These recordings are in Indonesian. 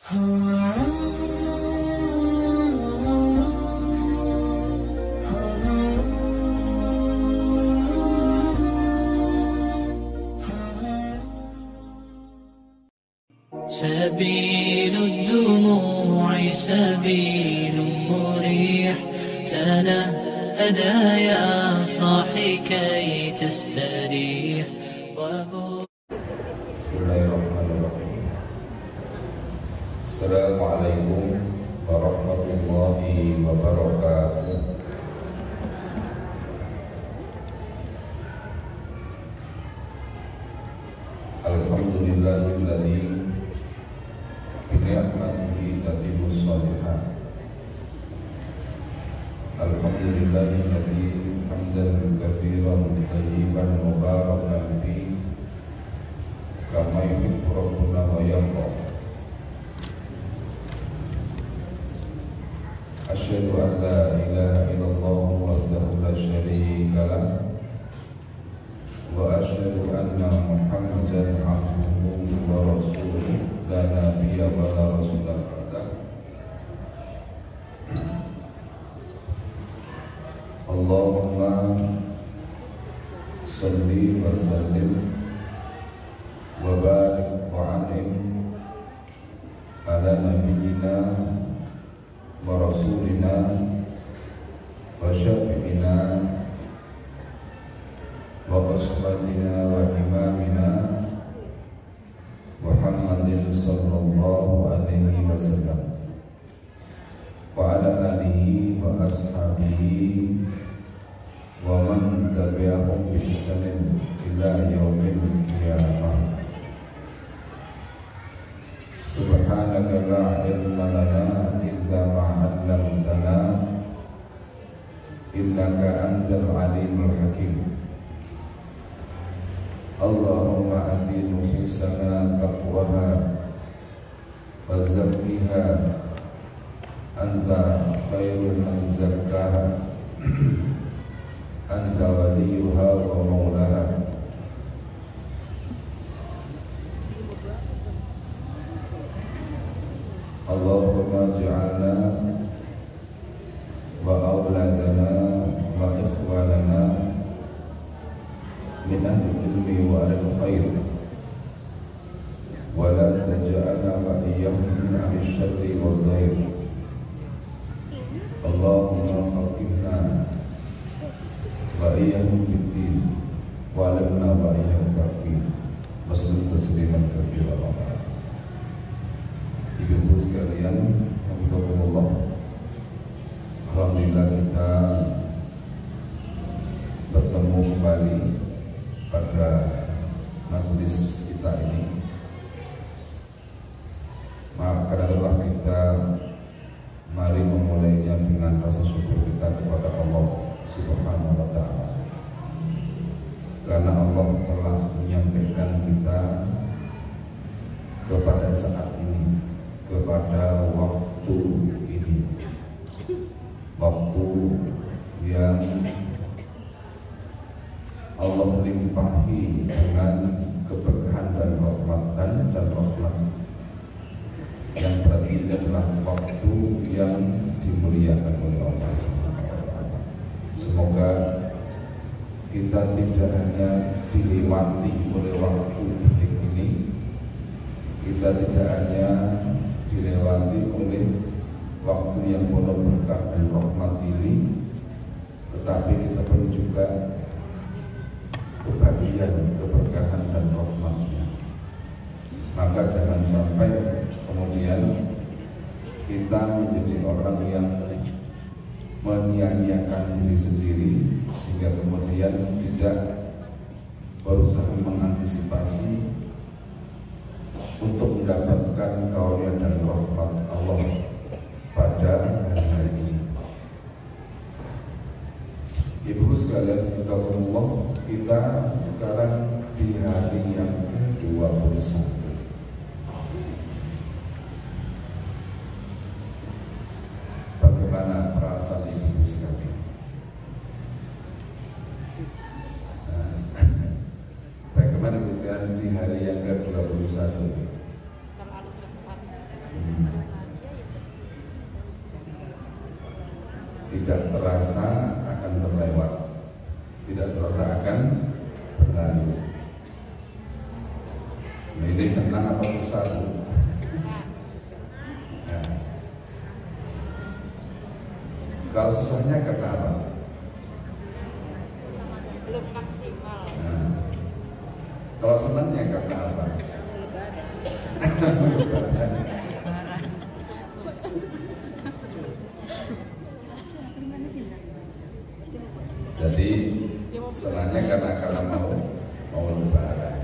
سبيل الدموع سبيل مريح، تنهدى يا صاحي كي تستريح. Bismillahirrahmanirrahim. Assalamualaikum warahmatullahi wabarakatuh. Alhamdulillahilladzi binikmatihi tatimmus shalihat. Alhamdulillahilladzi hamdan katsiran tayyiban mubarakan fihi kama yuhibbu rabbuna wa yarda. Asyhadu an la ilaha illallah wahdahu la syarika lah wa asyhadu anna Muhammadan abduhu wa rasuluhu la nabiyya wa la rasula ba'dah. Allahumma salli wa sallim wa barik wa an'im ala nabiyyina wa rasulina wa syafi'ina wa usratina wa imamina Muhammadin sallallahu alaihi wasallam wa ala alihi wa ashabihi wa man tabi'ahum bi ihsanin ila yaumil qiyamah. Subhanaka la ilma lana illa ma 'allamtana innaka antal alimul hakim. Allahumma ati nufusana taqwaha wa zakkiha anta khairul man zakkaha anta waliyuha wa maulaha. Allahumma ja'alna wa awladana wa ikhwanana min ahli ilmi wa ahli khair wa la taj'alna wa iyyahum min ahli syarri wal dhair. Allahumma faqihna wa iyyahum fid din wa alimna wa iyyahum taqwim. Wa sallallahu tasliman katsiran. Ibu-ibu sekalian, alhamdulillah, alhamdulillah kita bertemu kembali pada majelis kita ini. Maka adalah kita mari memulainya dengan rasa syukur kita kepada Allah Subhanahu wa ta'ala, karena Allah telah menyampaikan kita kepada saat ini, kepada waktu ini, waktu yang Allah limpahi dengan keberkahan dan rahmatan dan rahmat, yang berarti ini adalah waktu yang dimuliakan oleh Allah Subhanahu wa ta'ala. Semoga kita tidak hanya dilewati oleh waktu baik ini, kita tidak hanya dilewati oleh waktu yang penuh berkah dan rahmat ini, tetapi kita pun juga kebahagiaan, keberkahan dan rahmatnya. Maka jangan sampai kemudian kita menjadi orang yang menyia-nyiakan diri sendiri, sehingga kemudian tidak berusaha mengantisipasi untuk mendapatkan karunia dan rahmat Allah pada hari ini. Ibu sekalian, kita sekarang di hari yang ke-21. Bagaimana perasaan ibu sekalian? Bagaimana ibu sekalian di hari yang ke-21? tidak terasa akan terlewat, tidak terasa akan berlalu. Ini senang apa susah? Ya. Kalau susahnya karena apa? Belum maksimal. Nah, kalau senangnya karena apa? Jadi senangnya karena mau lebaran.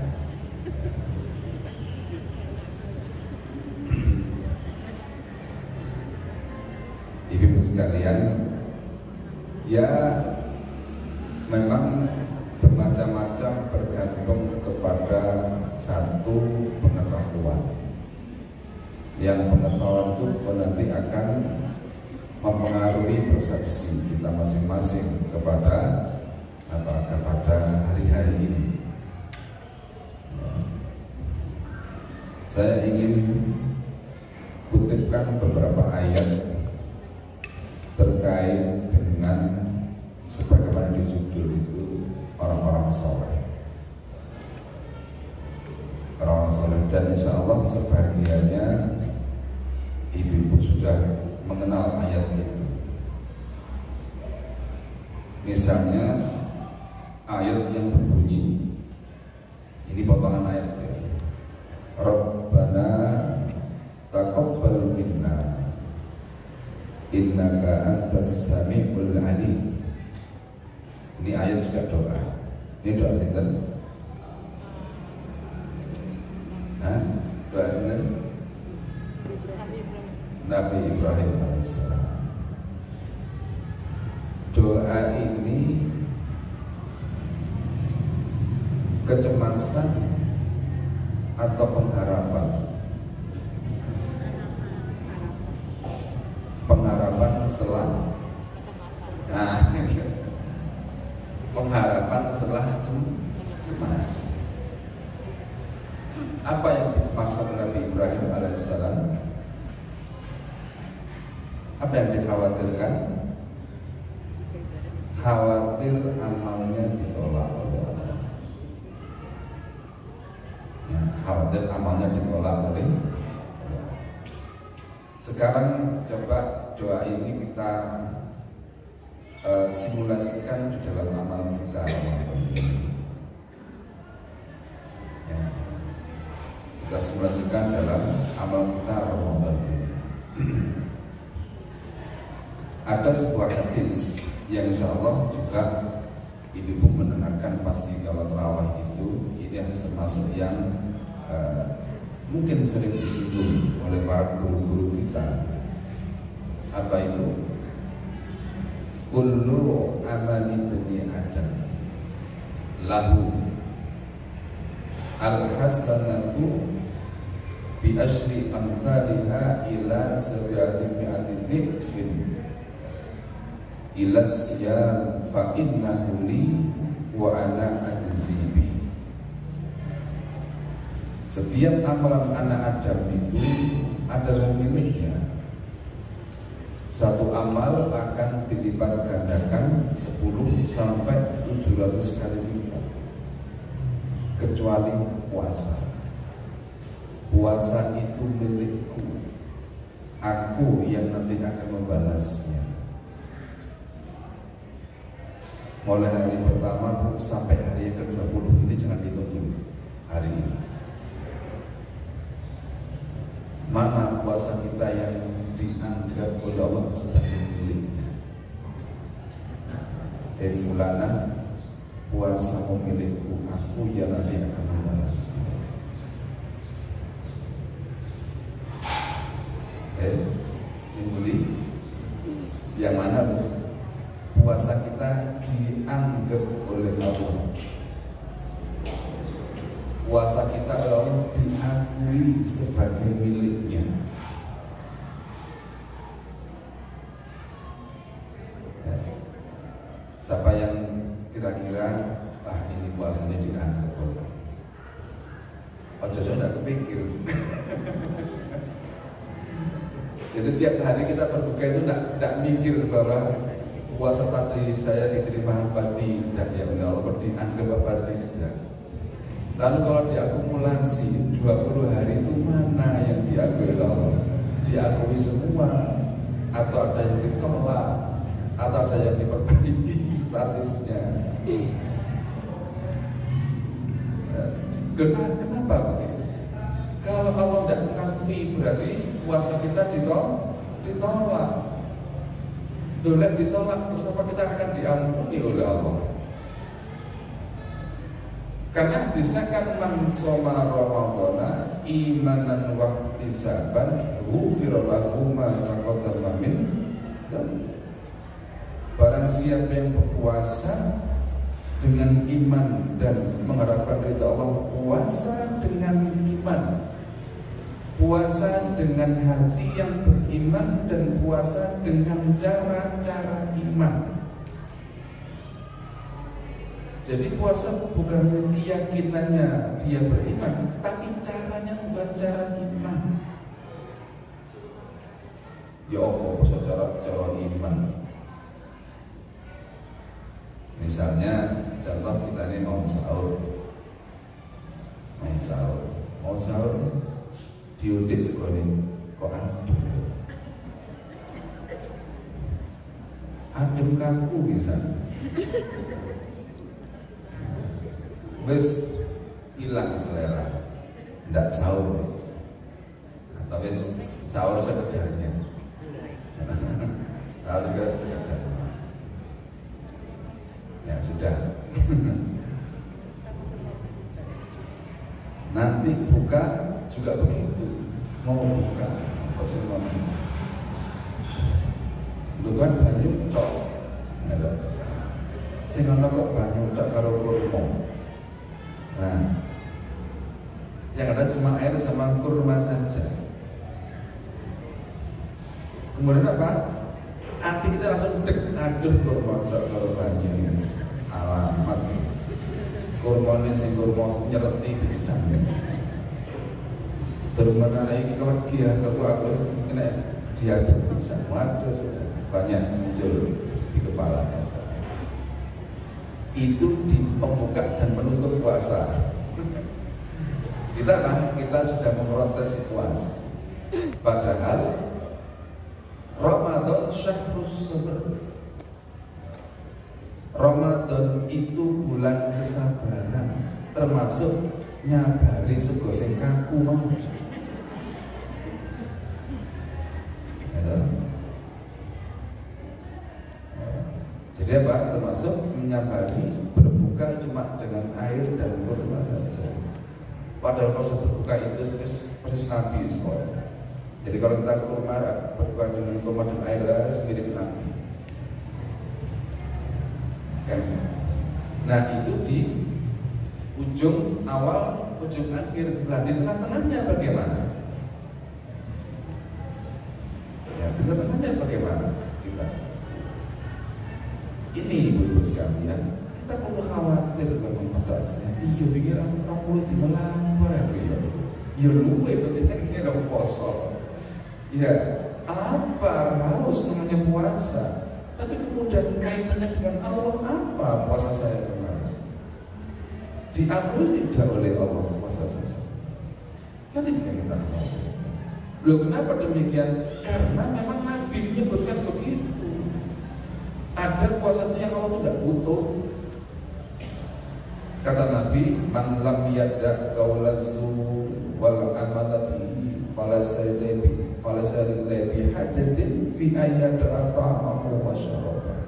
Ibu sekalian, ya memang bermacam-macam bergantung kepada satu pengetahuan. Yang pengetahuan itu nanti akan mempengaruhi persepsi kita masing-masing kepada hari-hari ini. Saya ingin kutipkan beberapa ayat terkait dengan sebagaimana di judul itu orang-orang soleh. Orang-orang soleh, dan insya Allah sebagiannya ibu-ibu sudah mengenal ayat itu. Misalnya ayat yang berbunyi, ini potongan ayat ya. Rabbana taqabbal minna innaka antas sami'ul alim. Ini ayat juga doa. Ini doa sinten? Hah? Doa sinten? Nabi Ibrahim alaihissalam. Doa ini kecemasan atau pengharapan? Pengharapan setelah pengharapan setelah cemas. Apa yang dicemasan Nabi Ibrahim alaihissalam? Apa yang dikhawatirkan? Khawatir amalnya ditolak oleh Allah. Ya, khawatir amalnya ditolak oleh Allah. Sekarang coba doa ini kita simulasikan di dalam amal kita Ramadan ini. Ya, kita simulasikan dalam amal kita Ramadan ini. Ada sebuah hadis yang insya Allah juga ibu-ibu mendengarkan pasti kalau terawih itu. Ini hadis termasuk yang mungkin sering disinggung oleh para guru-guru kita. Apa itu? Kullu amali bani Adam lahu al-hasanatu bi asyri amsalha ila 700 dhifin ila siyam fa innahu li wa ana ajzi bihi. Setiap amalan anak Adam itu adalah miliknya. Satu amal akan dilipat gandakan 10 sampai 700 kali lipat, kecuali puasa. Puasa itu milikku, aku yang nanti akan membalasnya. Mulai hari pertama sampai hari yang ke-20 ini jangan ditunggu hari ini. Mana puasa kita yang dianggap oleh Allah sebagai miliknya? Fulana, puasamu milikku, aku yang nanti akan membalasnya. Timbuli yang mana puasa kita dianggap oleh Allah, puasa kita oleh Allah diakui sebagai miliknya. Ya. Siapa yang kira-kira ini puasanya dianggap Allah? Ojo-ojo tidak kepikir. Jadi tiap hari kita berbuka itu tidak mikir bahwa puasa tadi saya diterima apa tidak ya Allah, dianggap apa tidak. Lalu kalau diakumulasi 20 hari itu mana yang diakui Allah? Diakui semua atau ada yang ditolak atau ada yang diperbaiki statusnya? Kenapa begitu? Kalau Allah tidak mengakui berarti puasa kita ditolak. Dolar ditolak, terus apa kita akan diampuni oleh Allah? Karena hadisnya kan man shoma ramadhana imanan wa ihtisaban ghufira lahu ma taqaddama min dzambi. Barang siapa yang berpuasa dengan iman dan mengharapkan ridha Allah, puasa dengan iman, puasa dengan hati yang beriman, dan puasa dengan cara-cara iman. Jadi puasa bukan keyakinannya dia beriman, tapi caranya bukan cara iman. Ya Allah, cara iman. Misalnya contoh kita ini mau sahur, diudik sekolah kok adem kaku bisa. Wes hilang selera, ndak sahur wes, atau wes sahur sekedarnya, sahur juga sekedar, ya sudah. Nanti buka juga begitu, mau buka kok semua, bukan banyu tok, ada, sehingga kok banyu tak karo kurma. Nah, yang ada cuma air sama kurma saja. Kemudian apa? Hati kita langsung dek, aduh kurma kalau banyak yes. Alamat kurma ini si kurma nyereti bisa ya. Terus mana lagi kalau dia aku kena dia bisa. Waduh sudah banyak muncul di kepala. Itu di pembuka dan penutup puasa. Kita sudah memprotes situasi. Padahal Ramadan syahrus sabr. Ramadan itu bulan kesabaran, termasuk nyabari sego sing kaku mau. Jadi apa? Termasuk menyabari berbuka cuma dengan air dan kurma saja. Padahal proses berbuka itu persis Nabi sekolah. Jadi kalau kita berbuka dengan kurma dan air harus mirip Nabi. Kan? Nah itu di ujung awal, ujung akhir. Nah di tengah-tengahnya bagaimana? Ya di tengah-tengahnya bagaimana kita? Ini ibu-ibu sekalian, kita perlu khawatir dengan padahalnya. Iya pikir orang kulit di melamba ya. Ya luwe ini orang poso. Ya apa harus namanya puasa? Tapi kemudian kaitannya dengan Allah apa puasa saya kemarin? Diakui tidak oleh Allah puasa saya? Kan itu yang kita khawatir. Loh kenapa demikian? Karena memang Nabi menyebutkan begitu. Ada puasa yang Allah tidak butuh. Kata Nabi, man lam yadda qaula zur wal amala bihi falaysa lillahi hajatin fi ayyada ta'amahu wa syaraba.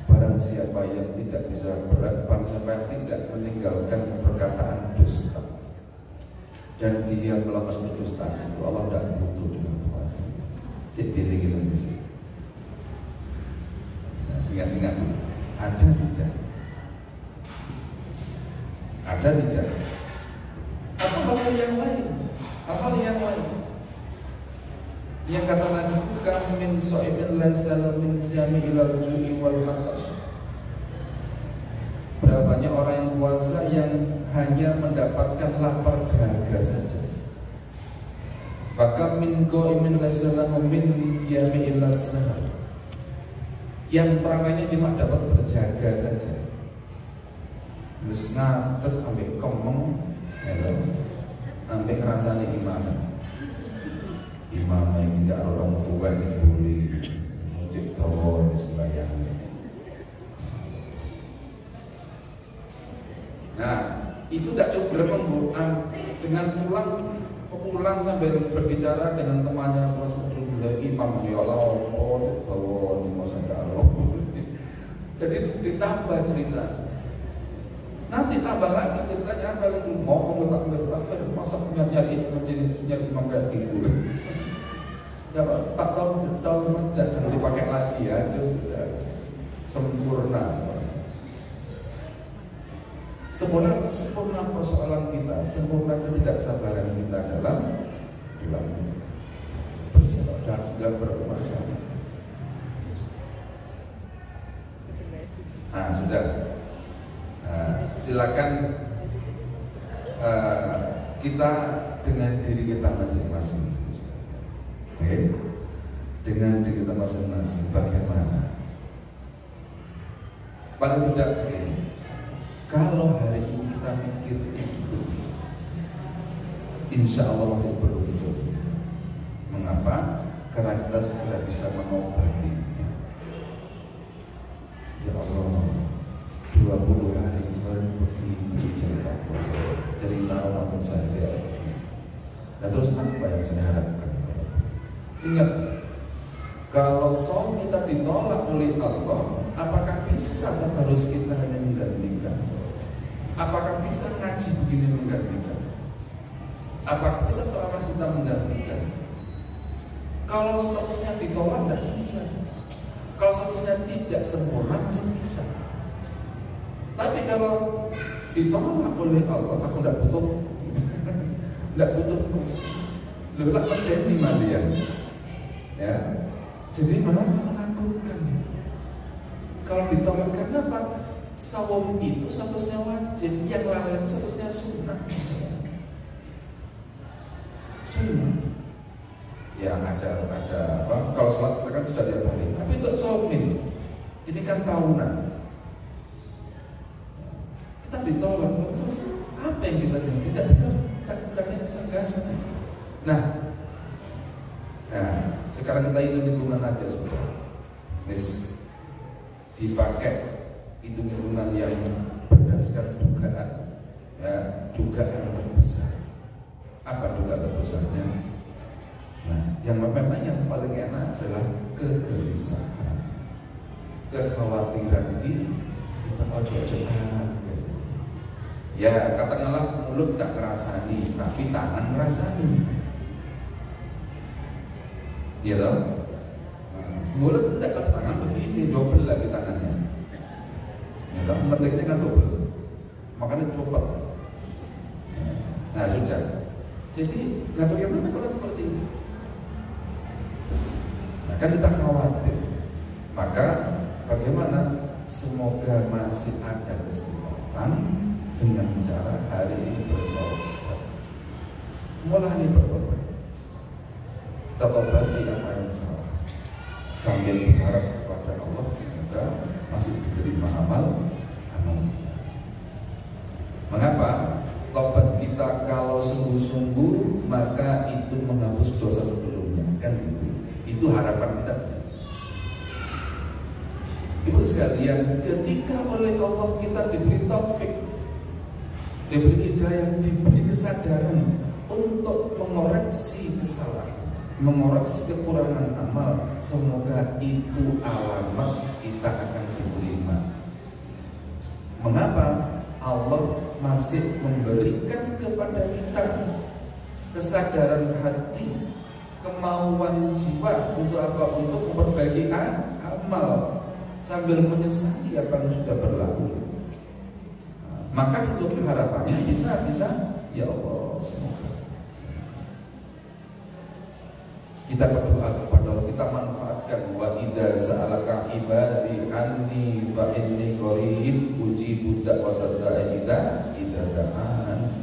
Barang siapa yang tidak bisa barang siapa yang tidak meninggalkan perkataan dusta dan dia melakukan kedustaan itu, Allah tidak butuh dengan puasa. Sitili kita di sini. Ingat-ingat, ada tidak? Ada tidak? Atau hal-hal yang lain? Hal-hal yang lain yang kata Nabi, kam min so'imin laisa min siyami ilal ju'i wal atash. Berapa banyak orang yang puasa yang hanya mendapatkan lapar dahaga saja. Maka min qa'imin laisa lahu min qiyami illa sahar. yang terangannya cuma dapat berjaga saja. Terus ngadeg ambek kemeng, ya, ambek ngrasani imam. Imam yang tidak orang tua ini boleh muncul tawar di sembahyangnya. Nah, itu tidak cukup dengan pulang sambil berbicara dengan temannya kelas imam ya Allah, tawar di masa Allah. Jadi ditambah cerita. Nanti tambah lagi ceritanya apa lagi ngomong tambah masa nyari imam kayak gitu. Tak tahu jangan dipakai lagi ya, itu sudah sempurna. Sempurna persoalan kita, sempurna ketidaksabaran kita dalam bersaudara, dalam berurusan. Nah, sudah. Silakan kita dengan diri kita masing-masing. Okay. Dengan diri kita masing-masing bagaimana? Paling tidak begini. Kalau hari ini kita mikir itu, insya Allah masih beruntung. Mengapa? Karena kita segera bisa mengobatinya. Ya Allah, 20 hari kemarin begitu cerita puasa, cerita Ramadan saya. Nah terus apa yang saya harapkan? Ingat, kalau saum kita ditolak oleh Allah, apakah bisa terus kita hanya menggantikan? Apakah bisa ngaji begini menggantikan? Apakah bisa terawih kita menggantikan? Kalau statusnya ditolak tidak bisa. Kalau statusnya tidak sempurna masih bisa. Tapi kalau ditolak oleh Allah, aku tidak butuh, tidak butuh lulah menjadi malian, ya. Jadi malah menakutkan itu. Kalau ditolak karena apa? Saum itu statusnya wajib, yang lain statusnya sunnah. Sunnah. Ya ada apa? Kalau sholat kita kan sudah tiap hari. Tapi untuk saum ini kan tahunan. Kita ditolak, terus apa yang bisa ganti? Tidak bisa, bukan bisa ganti. Nah, sekarang kita hitung-hitungan aja sudah. Dipakai hitung-hitungan yang berdasarkan dugaan, ya, dugaan terbesar. Apa dugaan terbesarnya? Nah, yang memang yang paling enak adalah kegelisahan, kekhawatiran ini kita ojo-ojo. Ya katakanlah mulut tidak ngerasani, tapi tangan ngerasani. Ya toh? Mulut tidak, kalau tangan begini, double lagi tangannya. Ya toh? Ngetiknya kan double, makanya cepat. Nah sudah. Jadi, nah bagaimana kalau seperti ini? Nah kan kita khawatir. Maka bagaimana? Semoga masih ada kesempatan dengan cara hari ini bertobat. Mulai bertobat. Kita tobati apa yang salah, sambil berharap kepada Allah semoga masih diterima amal kita. Mengapa? Tobat kita kalau sungguh-sungguh maka itu menghapus dosa sebelumnya, kan gitu. Itu harapan kita di sini. Ibu sekalian, ketika oleh Allah kita diberi taufik, diberi hidayah, diberi kesadaran untuk mengoreksi kesalahan, mengoreksi kekurangan amal, semoga itu alamat kita akan diterima. Mengapa? Allah masih memberikan kepada kita kesadaran hati, kemauan jiwa untuk apa? Untuk memperbaiki amal sambil menyesali apa yang sudah berlalu. Maka itu harapannya bisa ya Allah, semoga kita berdoa kepada Allah, kita manfaatkan wa idza sa'alaka ibadi anni fa inni qarib ujibu da'watad da'i idza da'an.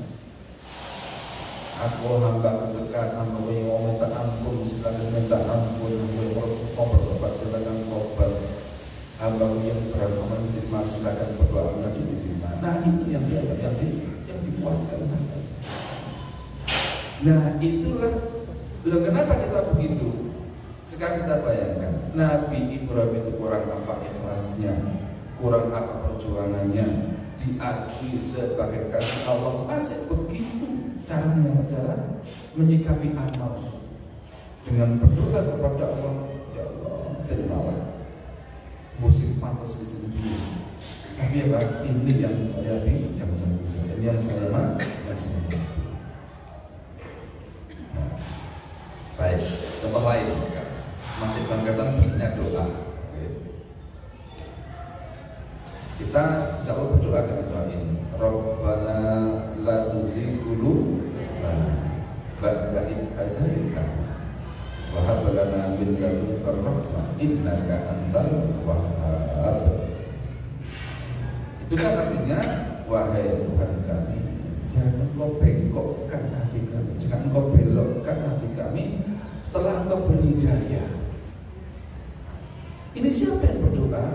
Aku hamba terdekat, hamba yang minta ampun, silakan minta ampun, mau bertobat silakan tobat. Nah itulah, loh kenapa kita begitu? Sekarang kita bayangkan, Nabi Ibrahim itu kurang apa ikhlasnya, kurang apa perjuangannya, diakui sebagai kasih Allah, masih begitu caranya, cara menyikapi amal dengan berdoa kepada Allah. Ya Allah, terimalah musik pantas di sini, tapi apa? Ini yang saya ini yang saya bisa, ini yang saya mau, yang saya mau. Baik, contoh lain sekarang masih berkaitan dengan doa. Oke. Kita insya Allah berdoa dengan doa ini. Rabbana la tuzigh qulubana ba'da idh hadaytana wa hab lana min ladunka rahmah innaka antal wahhab. Itu kan artinya, wahai Tuhan kami, jangan Engkau bengkokkan hati kami, jangan Engkau belokkan hati kami setelah Engkau beri hidayah. Ini siapa yang berdoa?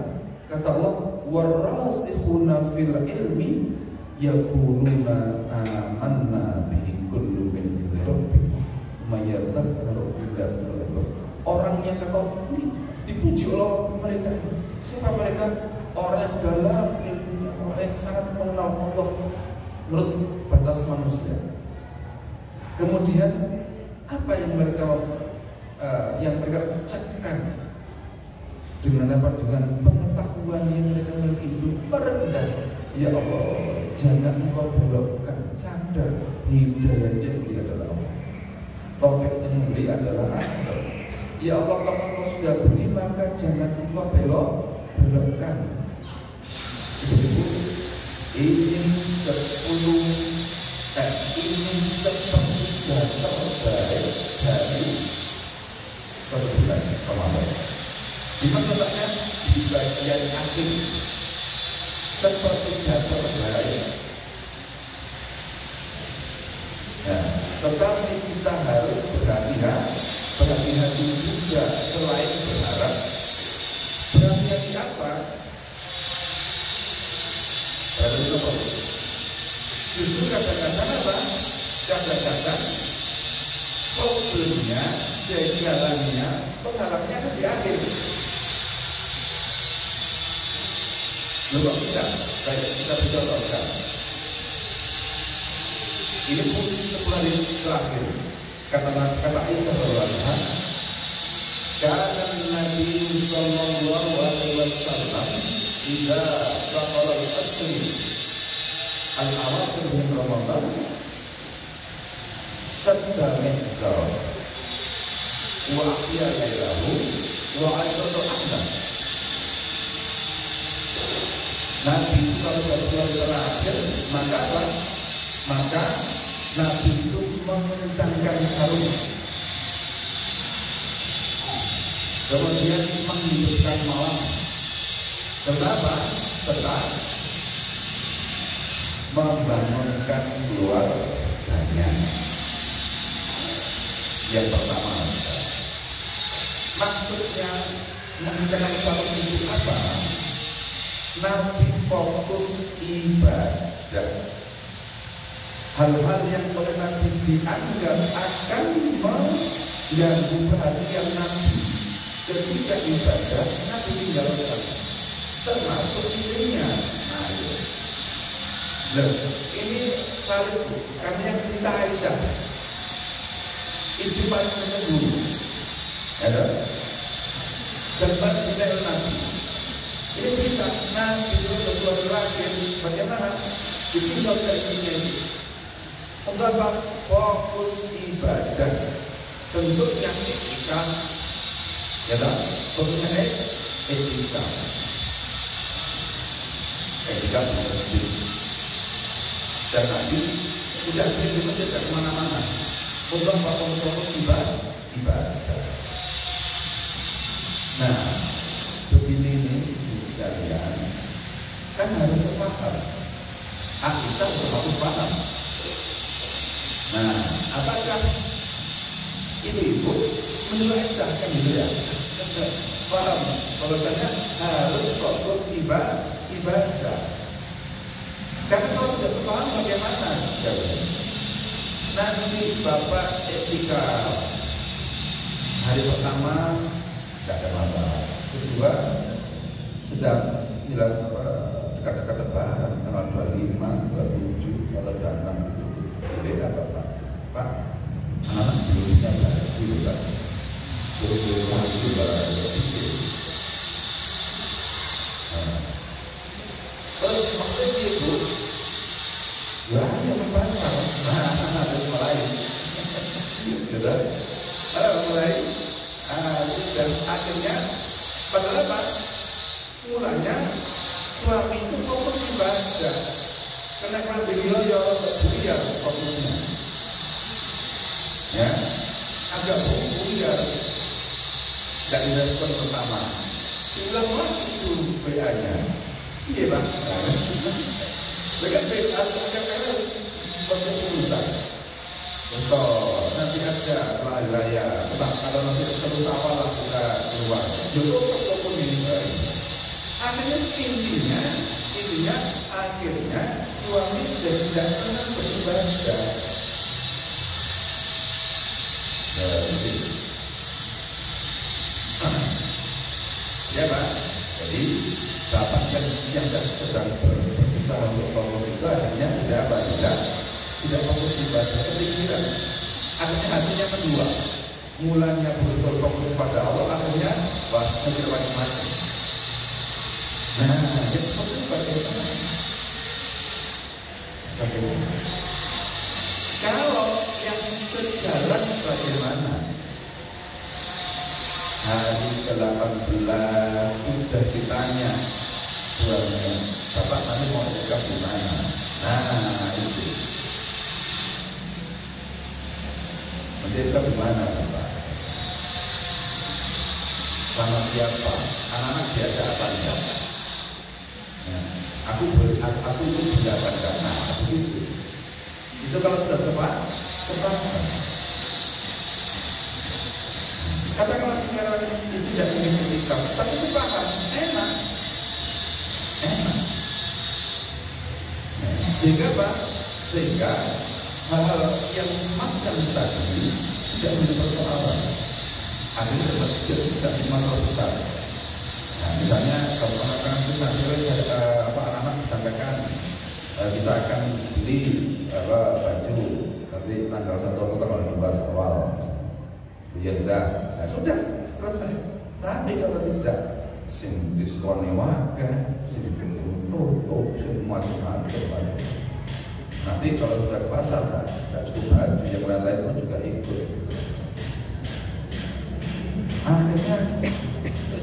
Kata Allah, warasikhuna fil ilmi yaquluna amanna bihi kullu min indi rabbina may yadhakkaru illa ulul albab. Orang yang kata ini dipuji oleh mereka. Siapa mereka? Orang yang dalam ilmunya, orang yang sangat mengenal Allah menurut batas manusia. Kemudian apa yang mereka ucapkan dengan apa? Dengan pengetahuan yang mereka miliki itu merendah. Ya Allah, jangan Engkau belokkan, sadar hidayah yang beri adalah Allah, taufik yang beri adalah Allah. Ya Allah, kalau Engkau sudah beri maka jangan Engkau belokkan. Ini 10 ini sepertiga terbaik dari satu bulan Ramadan. Dimaksudnya di bagian akhir sepertiga terbaik. Nah, tetapi kita harus berhati-hati juga selain berharap. Berhati-hati apa? Justru kadang-kadang apa? Kadang-kadang problemnya, jalannya, penghalangnya ada di akhir. Belum bisa. Baik, kita bercontohkan. Ini 10 hari terakhir. Kata Aisyah radhiyallahu anha, kana Nabi sallallahu alaihi wasallam idza qala al-asri al-awakhir min Ramadan sadda mizar wa aqiya ghayrahu wa ayyadu ahdan. Nabi itu kalau berbulan terakhir maka apa? Maka Nabi itu mengencangkan sarung, kemudian menghidupkan malam. Kenapa? Setelah membangunkan keluarganya. Yang pertama, maksudnya mengencangkan sarung itu apa? Nabi fokus ibadah. Hal-hal yang oleh Nabi dianggap akan mengganggu perhatian Nabi ketika ibadah, Nabi tinggalkan, termasuk istrinya. Ini tarik kami yang cerita Aisyah, istri paling menunggu, ada dan paling detail Nabi. Ini cerita Nabi itu berbuat terakhir bagaimana ditinggal dari ini. Untuk apa? Fokus ibadah. Bentuknya etika, ya tak? Bentuknya etika. Etika bermasjid. Dan Nabi tidak sering di masjid dari mana-mana. Untuk apa? Fokus ibadah. Nah, begini nih sekalian, kan harus sepaham. Aisyah harus paham. Nah, apakah ibu menurut Aisyah kan gitu ya? Paham? Bahwasanya harus fokus ibadah. Karena kalau tidak sepaham bagaimana? Nanti Bapak etika hari pertama tidak ada masalah. Kedua sedang jelas dekat-dekat lebaran tanggal 25, 27 kalau datang itu beda Pak anak dulunya dulu kan dulu itu terus waktu itu ya yang pasar harus mulai gitu mulai dan akhirnya padahal apa mulanya suami itu fokus ibadah karena kalau beliau ya beliau fokusnya ya agak beliau dari respon pertama ulang lagi itu WA-nya iya bang dengan WA agak karena proses urusan terus nanti ada hari raya tetap kalau nanti terus awal lah kita keluar jodoh ini akhirnya akhirnya suami jadi tidak pernah beribadah. Ya Pak, jadi bapak yang sedang berusaha untuk fokus itu akhirnya tidak fokus ibadah kepikiran. Akhirnya hatinya kedua, mulanya betul fokus pada Allah, akhirnya wah mikir macam-macam. Nah, itu bagaimana? Kalau yang sejalan bagaimana? Hari ke-18 sudah ditanya suaminya, Bapak nanti mau nikah di mana? Nah, itu. Nikah di mana, Bapak? Sama siapa? Anak-anak diajak apa enggak? Aku itu berdapat karena begitu. Itu kalau sudah sepakat. Katakanlah sekarang itu tidak ingin menikah, tapi sepakat, enak. Sehingga apa? Sehingga hal-hal yang semacam tadi tidak menjadi persoalan. Akhirnya tidak masalah besar. Nah, misalnya kalau anak-anak kita anak-anak disampaikan kita akan beli baju nanti tanggal 1 atau tanggal 2 awal, ya udah, nah, sudah selesai. Tapi kalau tidak, sing diskonnya wakai, sing tutup, sing macam-macam. Nanti kalau sudah ke pasar, tidak cukup baju, yang lain-lain pun juga ikut. Akhirnya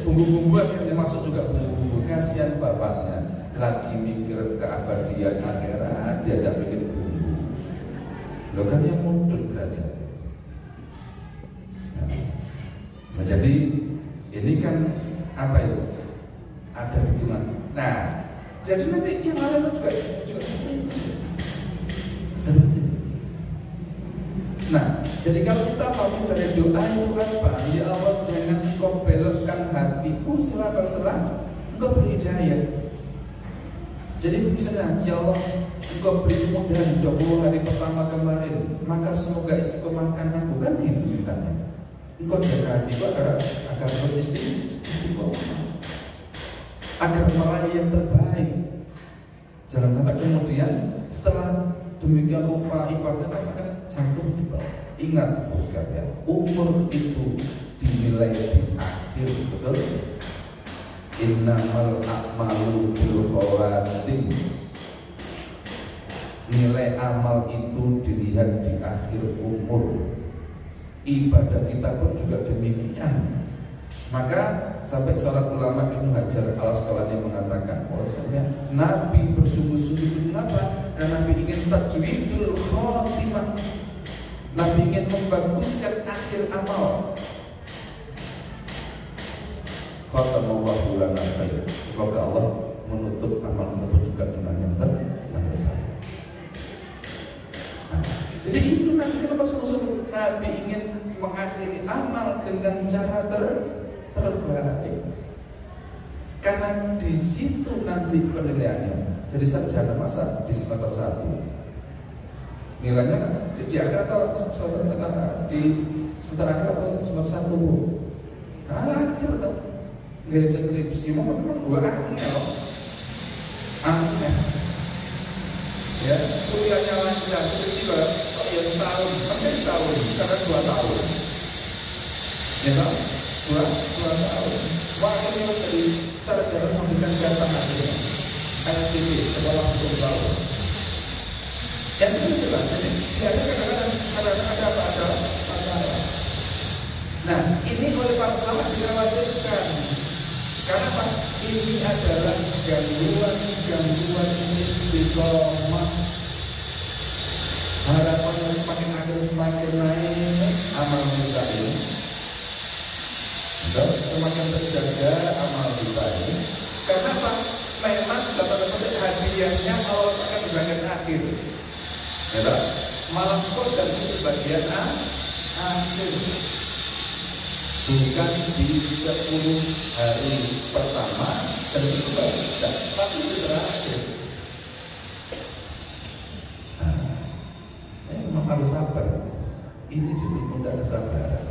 bumbu-bumbuan yang masuk juga bumbu-bumbu, kasihan bapaknya lagi mikir keabadian akhirat diajak bikin bumbu. Lo kan yang mundur derajat. Nah, jadi ini kan apa itu? Ada hitungan. Nah, jadi nanti yang lain juga seperti itu. Nah, jadi kalau kita mau dari doa itu apa? Ya Allah, jangan Engkau belokkan hatiku serah Engkau beri hidayah. Jadi misalnya, ya Allah, Engkau beri kemudahan 20 hari pertama kemarin, maka semoga istiqomahkan aku, kan gitu mintanya. Engkau jaga hatiku agar beristiqomah, agar meraih yang terbaik. Jangan sampai kemudian setelah demikian rupa ibadah maka jantung di bawah. Ingat bos sekalian, umur itu dinilai di akhir, betul? Innamal a'malu bil khawatim. Nilai amal itu dilihat di akhir umur. Ibadah kita pun juga demikian. Maka sampai seorang ulama Ibnu Hajar al-Asqalani mengatakan bahwasanya Nabi bersungguh-sungguh kenapa? Karena Nabi ingin tajwidul khatimah. Nabi ingin membaguskan akhir amal. Khatamallahu lana khair. Semoga Allah menutup amal tersebut juga dengan yang terbaik. Nah, jadi itu nanti kenapa sungguh-sungguh Nabi ingin mengakhiri amal dengan cara terbaik. Karena di situ nanti penilaiannya. Jadi sarjana masa di semester 1 Nilainya kan di akhir atau semester di semester akhir atau semester 1. Akhir atau nggak skripsi mau dua akhir aneh ya, kuliahnya lancar skripsi kok ya setahun, sampai setahun, sekarang 2 tahun ya kan, 2 tahun waktunya dari sarjana memberikan jatah akhirnya SPP, sekolah untuk tahun ya seperti itulah. Jadi kadang-kadang ada masalah. Nah ini oleh para ulama dikhawatirkan karena apa? Ini adalah gangguan istiqomah. Harapannya semakin akhir semakin naik amal kita ini, semakin terjaga amal kita ini. Karena apa? Memang dapat hadiahnya Allah akan di bagian akhir. Ya, malam qadar itu bagian akhir, bukan di 10 hari pertama dan kedua, tapi di terakhir. Memang harus sabar. Ini justru minta kesabaran.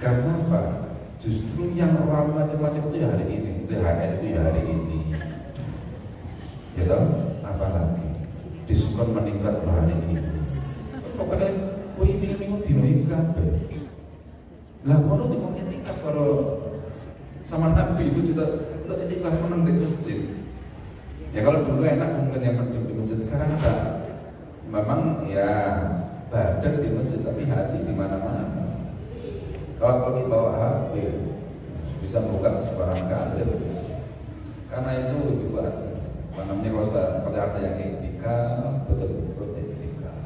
Karena apa? Justru yang orang macam-macam itu ya hari ini, THR itu ya hari ini. Ya toh, apalagi diskon meningkat hari ini. Pokoknya minggu dino kabeh. Lah ngono dikon etikaf karo sama Nabi itu juga untuk etikaf menang di masjid. Ya kalau dulu enak mungkin yang mendem di masjid, sekarang ada memang ya badan di masjid tapi hati di mana-mana. Kalau lagi bawa HP bisa buka sembarang kali, karena itu lebih buat namanya kalau ada yang etikaf betul-betul etikaf.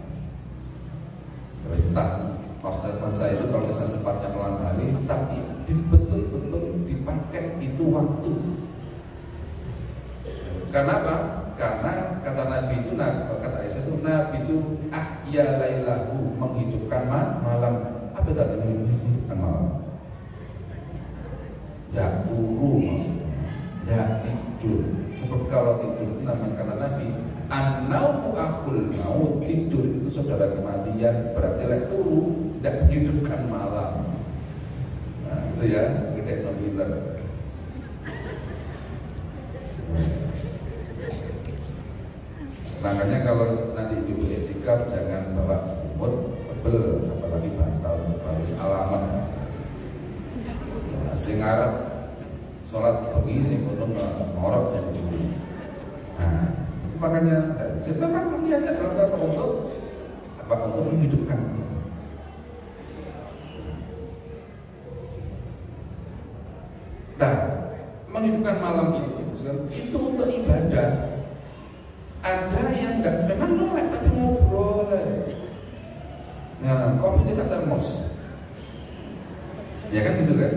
Terus entah masa itu kalau bisa sempatnya malam hari, tapi betul-betul dipakai itu waktu. Karena apa? Karena kata Nabi itu, kata Aisyah itu, Nabi itu ahya lailahu, menghidupkan malam. Apa tadi menghidupkan malam? Tidak turu maksudnya, tidak tidur. Sebab kalau tidur itu namanya kata Nabi, an-naumu akhul maut, tidur itu saudara kematian. Berarti lek turu tidak menghidupkan malam. Nah itu ya, gede nominal. Makanya kalau nanti ibu etikaf jangan bawa selimut tebel, apalagi bantal, harus alamat. Sing arep sholat bengi sing kudu ngorok sing dulu. Nah, makanya memang pengiatnya dalam untuk menghidupkan. Nah, menghidupkan malam itu untuk ibadah. Ada yang enggak, memang nolak tapi ngobrol. Nah, kopi ini satu termos. Ya kan gitu kan?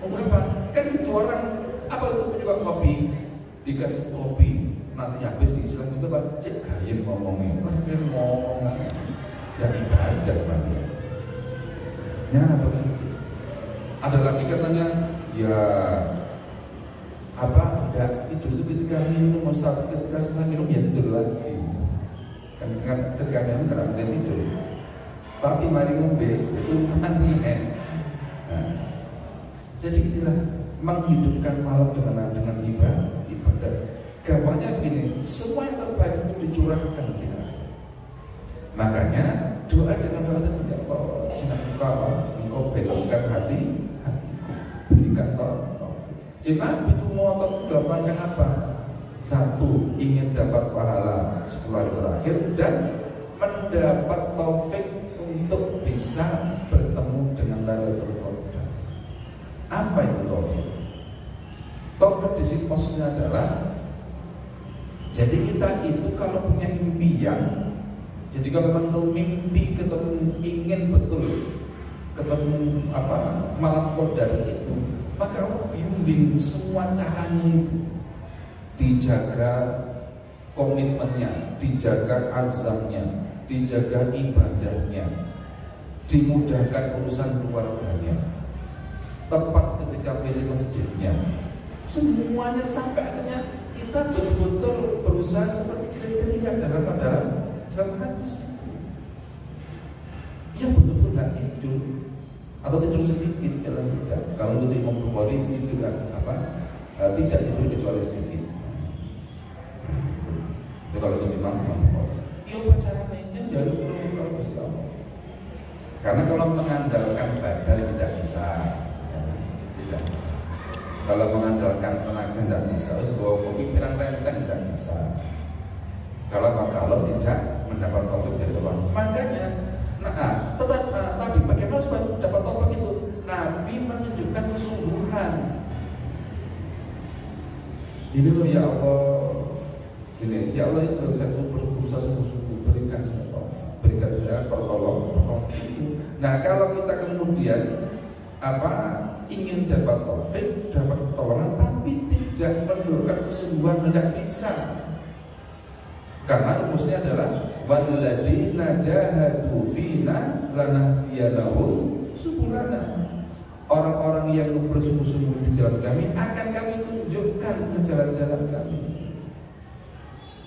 Untuk apa? Kan itu orang apa untuk menyuka kopi? Dikasih kopi, nanti habis diisilah itu apa? Cek gaya ngomongnya, mas biar ngomong ya ibadah berarti. Ya begitu. Ada lagi katanya, ya apa? Ya tidur itu ketika minum, ketika selesai minum ya tidur lagi. Kan ketika minum tidak mungkin tidur. Tapi mari ngombe itu mandian. Nah, jadi inilah menghidupkan malam dengan ibadah. Gampangnya begini, semua yang terbaik itu dicurahkan di akhir. Makanya doa dengan doa itu tidak kok sinaka engkau belokkan hatiku, berikan taufik. Jika itu ngotot gampangnya apa? Satu, ingin dapat pahala 10 hari terakhir dan mendapat taufik untuk bisa bertemu dengan Lailatul Qadar. Apa itu taufik? Taufik di sini maksudnya adalah, jadi kita itu kalau punya impian, jadi kalau memang mimpi ketemu, ingin betul ketemu malam Qadar itu, maka Allah bimbing semua caranya itu, dijaga komitmennya, dijaga azamnya, dijaga ibadahnya, dimudahkan urusan keluarganya, tepat ketika pilih masjidnya, semuanya sampai akhirnya kita betul-betul berusaha seperti kriteria dalam hadis itu. tidur atau tidur sedikit dalam tidak. Kalau untuk Imam Bukhari tidur tidak tidur kecuali sedikit. Itu kalau untuk Imam Bukhari. Iya pacaran ya jangan kalau mesti Allah. Karena kalau mengandalkan badan tidak bisa, ya, tidak bisa. Kalau mengandalkan tenaga tidak bisa, sebuah kopi pirang renteng tidak bisa. Kalau tidak mendapat taufik dari Allah, makanya, tadi bagaimana supaya dapat taufik itu? Nabi menunjukkan kesungguhan. Ini loh ya Allah, ini ya Allah itu saya berusaha sungguh-sungguh, berikan saya taufik, berikan saya pertolongan itu. Nah kalau kita kemudian ingin dapat taufik, dapat pertolongan, tapi tidak menunjukkan kesungguhan, tidak bisa. Karena rumusnya adalah walladzina jahadu fina lanahdiyannahum subulana. Orang-orang yang bersungguh-sungguh di jalan kami akan kami tunjukkan ke jalan-jalan kami.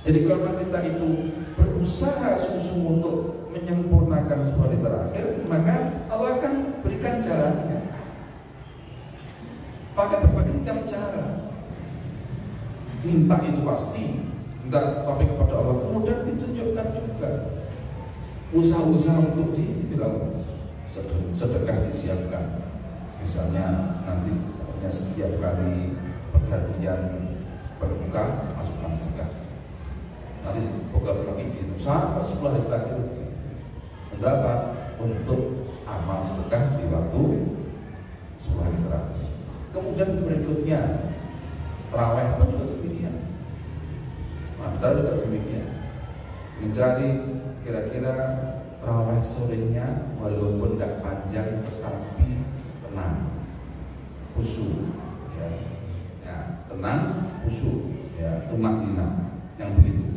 Jadi kalau kita itu berusaha sungguh-sungguh untuk menyempurnakan sebuah hari terakhir, maka Allah akan berikan jalannya. Maka berbagai macam cara. Minta itu pasti, minta taufik kepada Allah, kemudian ditunjukkan juga usaha-usaha untuk dilakukan. Sedekah disiapkan. Misalnya nanti setiap kali pergantian berbuka masukkan sedekah. Nanti buka lagi gitu sampai 10 hari terakhir. Untuk apa? Untuk amal sedekah di waktu 10 hari terakhir. Kemudian berikutnya tarawih pun juga demikian. Kita juga demikian. Mencari kira-kira tarawih sorenya walaupun tidak panjang tetapi tenang, khusyuk, ya, tenang, khusyuk, ya, tumakninah, yang begitu.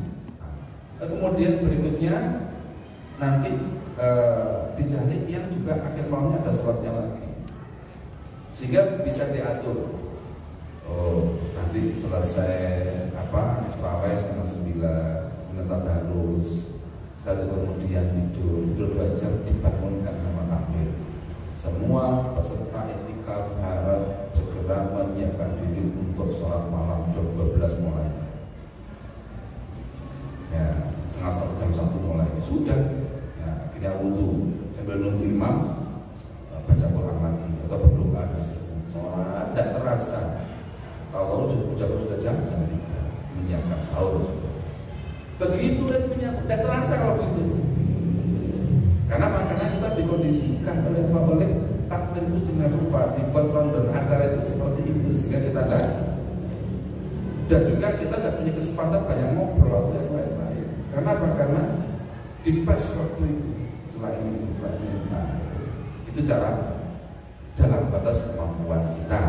Kemudian berikutnya nanti dicari yang juga akhir malamnya ada salatnya lagi, sehingga bisa diatur. Oh, nanti selesai tarawih setengah 9, menetap tadarus, kemudian tidur 2 jam dibangunkan sama takbir. Semua peserta iktikaf harap segera menyiapkan diri untuk sholat malam jam 12 mulai. Ya, setengah 1 jam 1 mulai sudah. Ya, akhirnya wudu sambil nunggu imam baca Quran lagi atau berdoa dan sebagainya. Sholat tidak terasa. Kalau sudah jam 3 menyiapkan sahur sudah. Begitu dan menyiapkan tidak terasa kalau begitu. Karena kita dikondisikan oleh takbir itu dengan rupa dibuat rondon acara itu seperti itu sehingga kita tidak, dan juga kita tidak punya kesempatan banyak ngobrol atau yang lain-lain. Karena apa? Karena dipes waktu itu setelah ini. Nah, itu cara dalam batas kemampuan kita,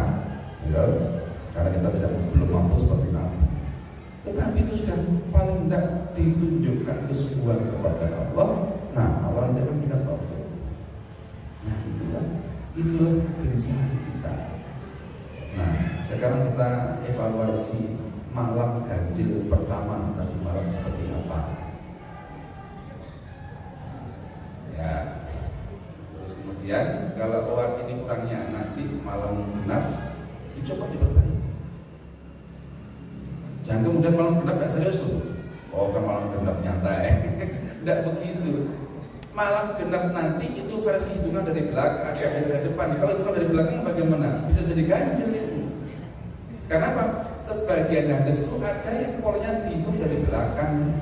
ya? Karena kita belum mampu seperti Nabi. Tetapi itu sudah paling tidak ditunjukkan kesungguhan kepada Allah. Nah, Allah nanti akan kita taufik. Nah, itulah kegelisahan kita. Nah, sekarang kita evaluasi malam ganjil pertama tadi malam seperti apa. Ya. Terus kemudian kalau orang ini kurangnya nanti malam genap dicoba diperbaiki. Jangan kemudian malam genap nggak serius tuh. Oh, kan malam genap nyantai. Tidak begitu. Malam genap nanti itu versi hitungan dari belakang, dari depan. Kalau hitungan dari belakang bagaimana? Bisa jadi ganjil itu. Karena apa? Sebagian hadis itu ada yang polanya dihitung dari belakang.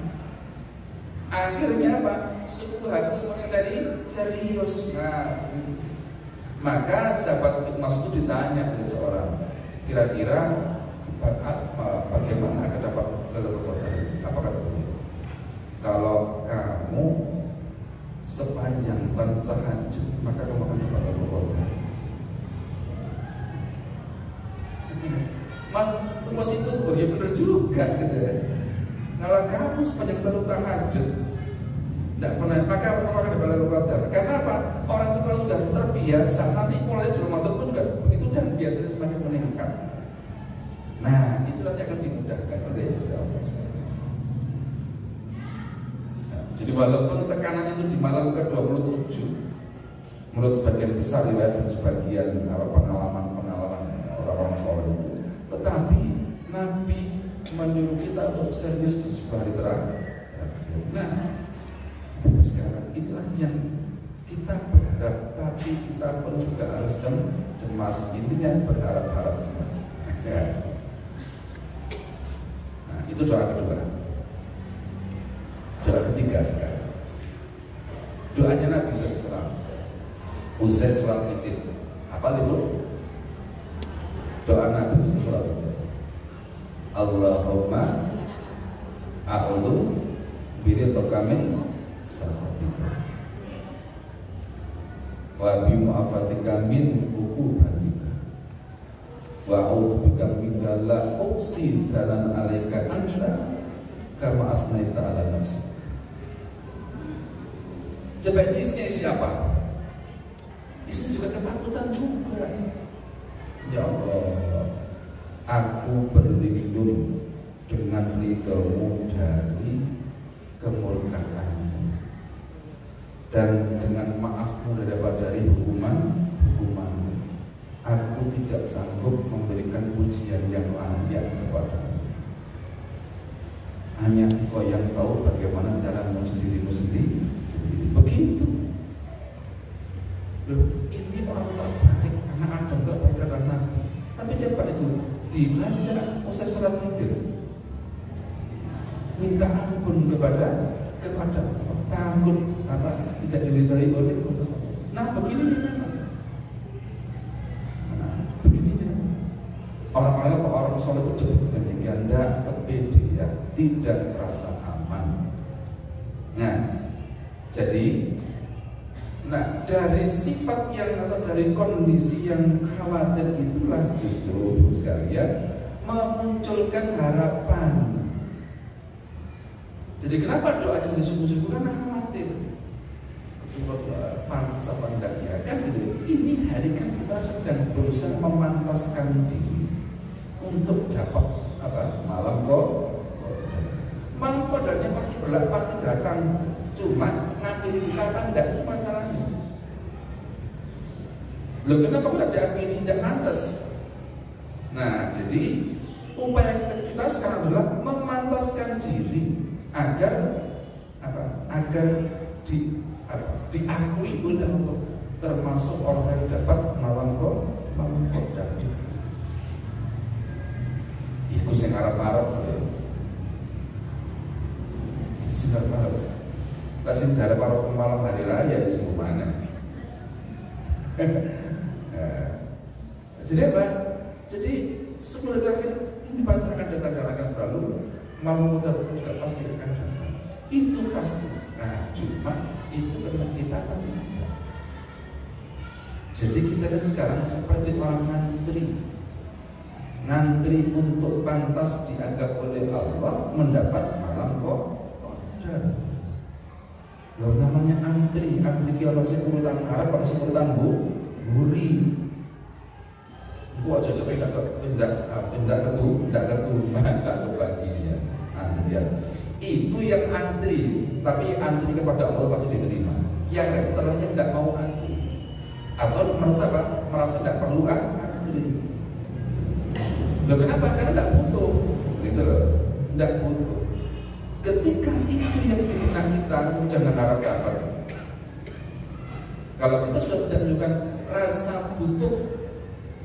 Akhirnya apa? Suku hadis semuanya serius. Nah, maka sahabat Ibnu Mas'ud ditanya oleh seorang, kira-kira bagaimana akan dapat Lailatul Qadar itu? Apa kata beliau? Kalau kamu sepanjang bukan tahajud, maka kamu akan dapat Lailatul Qadar. Mas itu ya benar juga gitu ya. Kalau kamu sepanjang tahajud tidak pernah, maka kamu akan dapat Lailatul Qadar. Karena apa? Orang itu kalau sudah terbiasa, nanti mulai di Ramadan pun juga begitu dan biasanya semakin meningkat. Nah, itu nanti akan dimudahkan oleh Allah. Jadi walaupun tekanannya itu di malam ke-27, menurut sebagian besar riwayat dan sebagian pengalaman orang-orang soleh itu. Tetapi Nabi menyuruh kita untuk serius di sebuah hari terakhir. Nah, sekarang itulah yang kita berharap, tapi kita pun juga harus cemas. Intinya berharap-harap cemas. Ya. Nah, itu doa kedua. Doa ketiga sekarang. Doanya Nabi SAW usai sholat witir. Apa itu? Doa Nabi usai sholat witir. Allahumma a'udzu biridhaka min sakhatika wa bi mu'afatika min uqubatika wa a'udzu bika minka la uqsi thanan 'alaika anta kama asnaita 'ala nafsi. Coba isinya siapa? Isinya juga ketakutan juga. Ya Allah, aku berlindung dengan ridho-Mu dari kemurkaan-Mu dan dengan maaf-Mu dari hukuman-Mu. Aku tidak sanggup memberikan pujian yang layak kepada-Mu. Hanya Engkau yang tahu bagaimana cara memuji dirimu sendiri. Begitu. Loh, ini orang terbaik, anak Adam terbaik karena Nabi. Tapi coba itu dibaca usai sholat witir, minta ampun kepada takut tidak diridhoi oleh Allah. Nah, begini memang. Begini memang. Orang soleh itu disebutkan ganda kepede ya, tidak merasa aman. Nah, jadi dari sifat yang atau dari kondisi yang khawatir itulah justru sekalian memunculkan harapan. Jadi kenapa doanya disungguh-sungguh? Karena khawatir. Pantas apa enggaknya kan gitu. Ini hari kan kita sedang berusaha memantaskan diri untuk dapat malam qadarnya pasti datang. Cuma ngambil kita kan tidak itu masalahnya. Loh, kenapa tidak diambil? Tidak pantas. Nah, jadi upaya kita sekarang adalah memantaskan diri agar diakui oleh Allah, termasuk orang yang dapat malam qadar. Iku sing arep-arep ya. Sing arep-arep. Kasih darah para malam hari raya ya semua mana. Jadi apa? Jadi 10 terakhir ini pasti akan datang dan akan berlalu. Malam qadar juga pasti akan datang. Itu pasti. Nah, cuma itu karena kita akan tidak. Jadi kita sekarang seperti orang ngantri untuk pantas dianggap oleh Allah mendapat malam qadar. Loh, namanya antri kalau saya urutan Arab pada urutan buri. Gua cocok tidak kebagian antri. Itu yang antri, tapi antri kepada Allah pasti diterima. Yang setelahnya tidak mau antri atau merasa tidak perlu antri. Loh, kenapa? Karena tidak butuh, gitu loh, tidak butuh. Ketika itu yang dimana kita jangan harap dapat. Kalau kita sudah tidak menunjukkan rasa butuh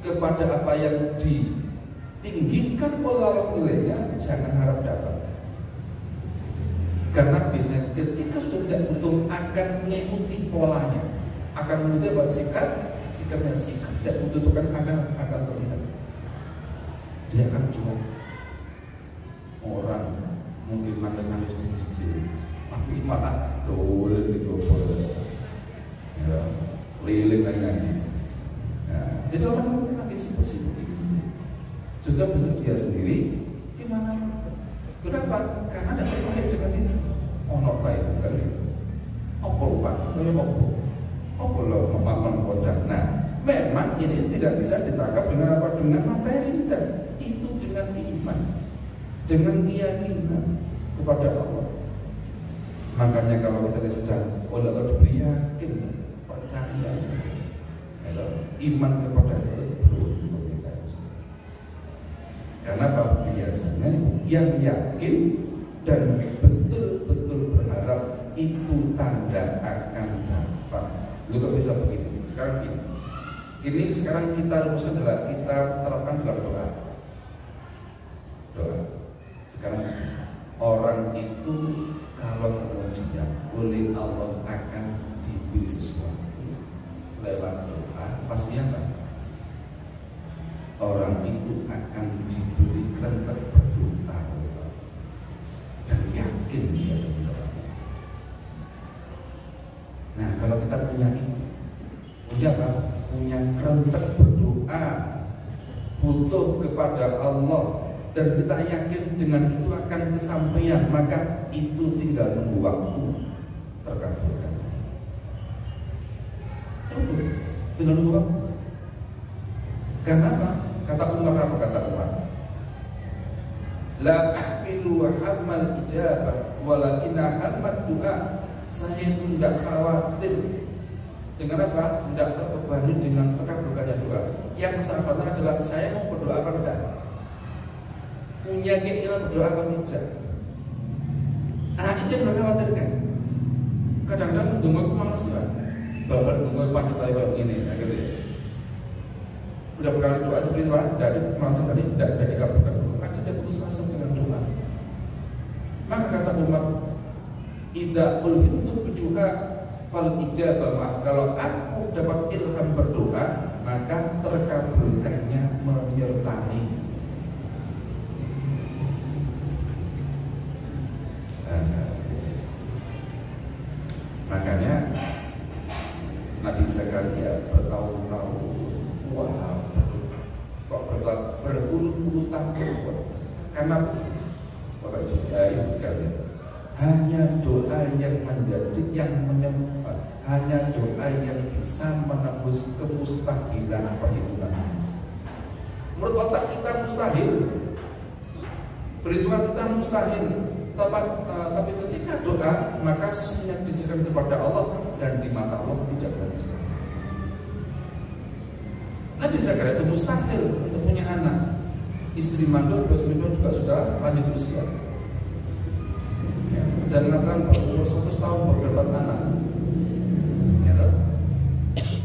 kepada apa yang ditinggikan oleh Allah nilainya, jangan harap dapat. Karena biasanya ketika sudah tidak butuh akan mengikuti polanya, akan mengikuti apa sikapnya tidak membutuhkan akan terlihat. Dia akan cuek. Orang mungkin nangis di masjid, tapi malah tulen di kubur, ya, keliling lagi. Nah, jadi orang mungkin lagi sibuk-sibuk di masjid. Justru dia sendiri gimana? Kenapa? Karena ada tertarik dengan itu. Ono kayak itu kan itu. Apa rupanya? Apa lo memakan kodar? Nah, memang ini tidak bisa ditangkap dengan apa? Dengan materi, tidak. Itu dengan iman, dengan keyakinan kepada Allah. Makanya kalau kita sudah oleh Allah diberi yakin, percaya percaya saja. Kalau iman kepada itu perlu untuk kita. Karena apa? Biasanya yang yakin dan betul-betul berharap itu tanda akan dapat. Lu kok bisa begitu? Sekarang ini sekarang kita rumuskan adalah kita terapkan dalam doa. Sekarang orang itu kalau kemudian oleh Allah akan diberi sesuatu lewat doa, pasti apa? Orang itu akan diberikan berdoa dan yakin dia berdoa. Nah, kalau kita punya itu, punya apa? Punya kerentek berdoa, butuh kepada Allah, dan kita yakin dengan itu akan kesampaian, maka itu tinggal nunggu waktu terkabulkan. Itu tinggal nunggu waktu. Karena apa? Kata Umar, apa kata Umar? La ahmilu hammal ijabah walakinna hammat doa. Saya itu tidak khawatir dengan apa? Tidak terbebani dengan terkabulkannya doa. Yang saya khawatir adalah saya mau berdoa apa tidak? Punya keinginan berdoa apa tidak? Nah, itu yang mereka khawatirkan. Kadang-kadang tunggu aku malas lah. Bapak tunggu pagi tadi kayak begini, gitu ya. Udah berkali doa seperti itu, dari merasa tadi tidak dikabulkan. Maka dia putus asa dengan doa. Maka kata Umar, idza ulhimtu berdoa fal ijabah. Kalau aku dapat ilham berdoa, maka terkabulkannya menyertai. Makanya Nabi Zakaria bertahun-tahun, wah, kok berpuluh-puluh tahun berbuat. Karena Bapak Ibu sekalian, hanya doa yang menjadi yang menyembuhkan, hanya doa yang bisa menembus kemustahilan perhitungan manusia. Menurut otak kita mustahil, perhitungan kita mustahil. Tapi ketika doa, maka semua diserahkan kepada Allah, dan di mata Allah tidak ada mustahil. Nabi Zakaria itu mustahil untuk punya anak. Istri mandul, juga sudah lanjut usia. Ya, dan mengatakan umur 100 tahun baru dapat anak. Ya,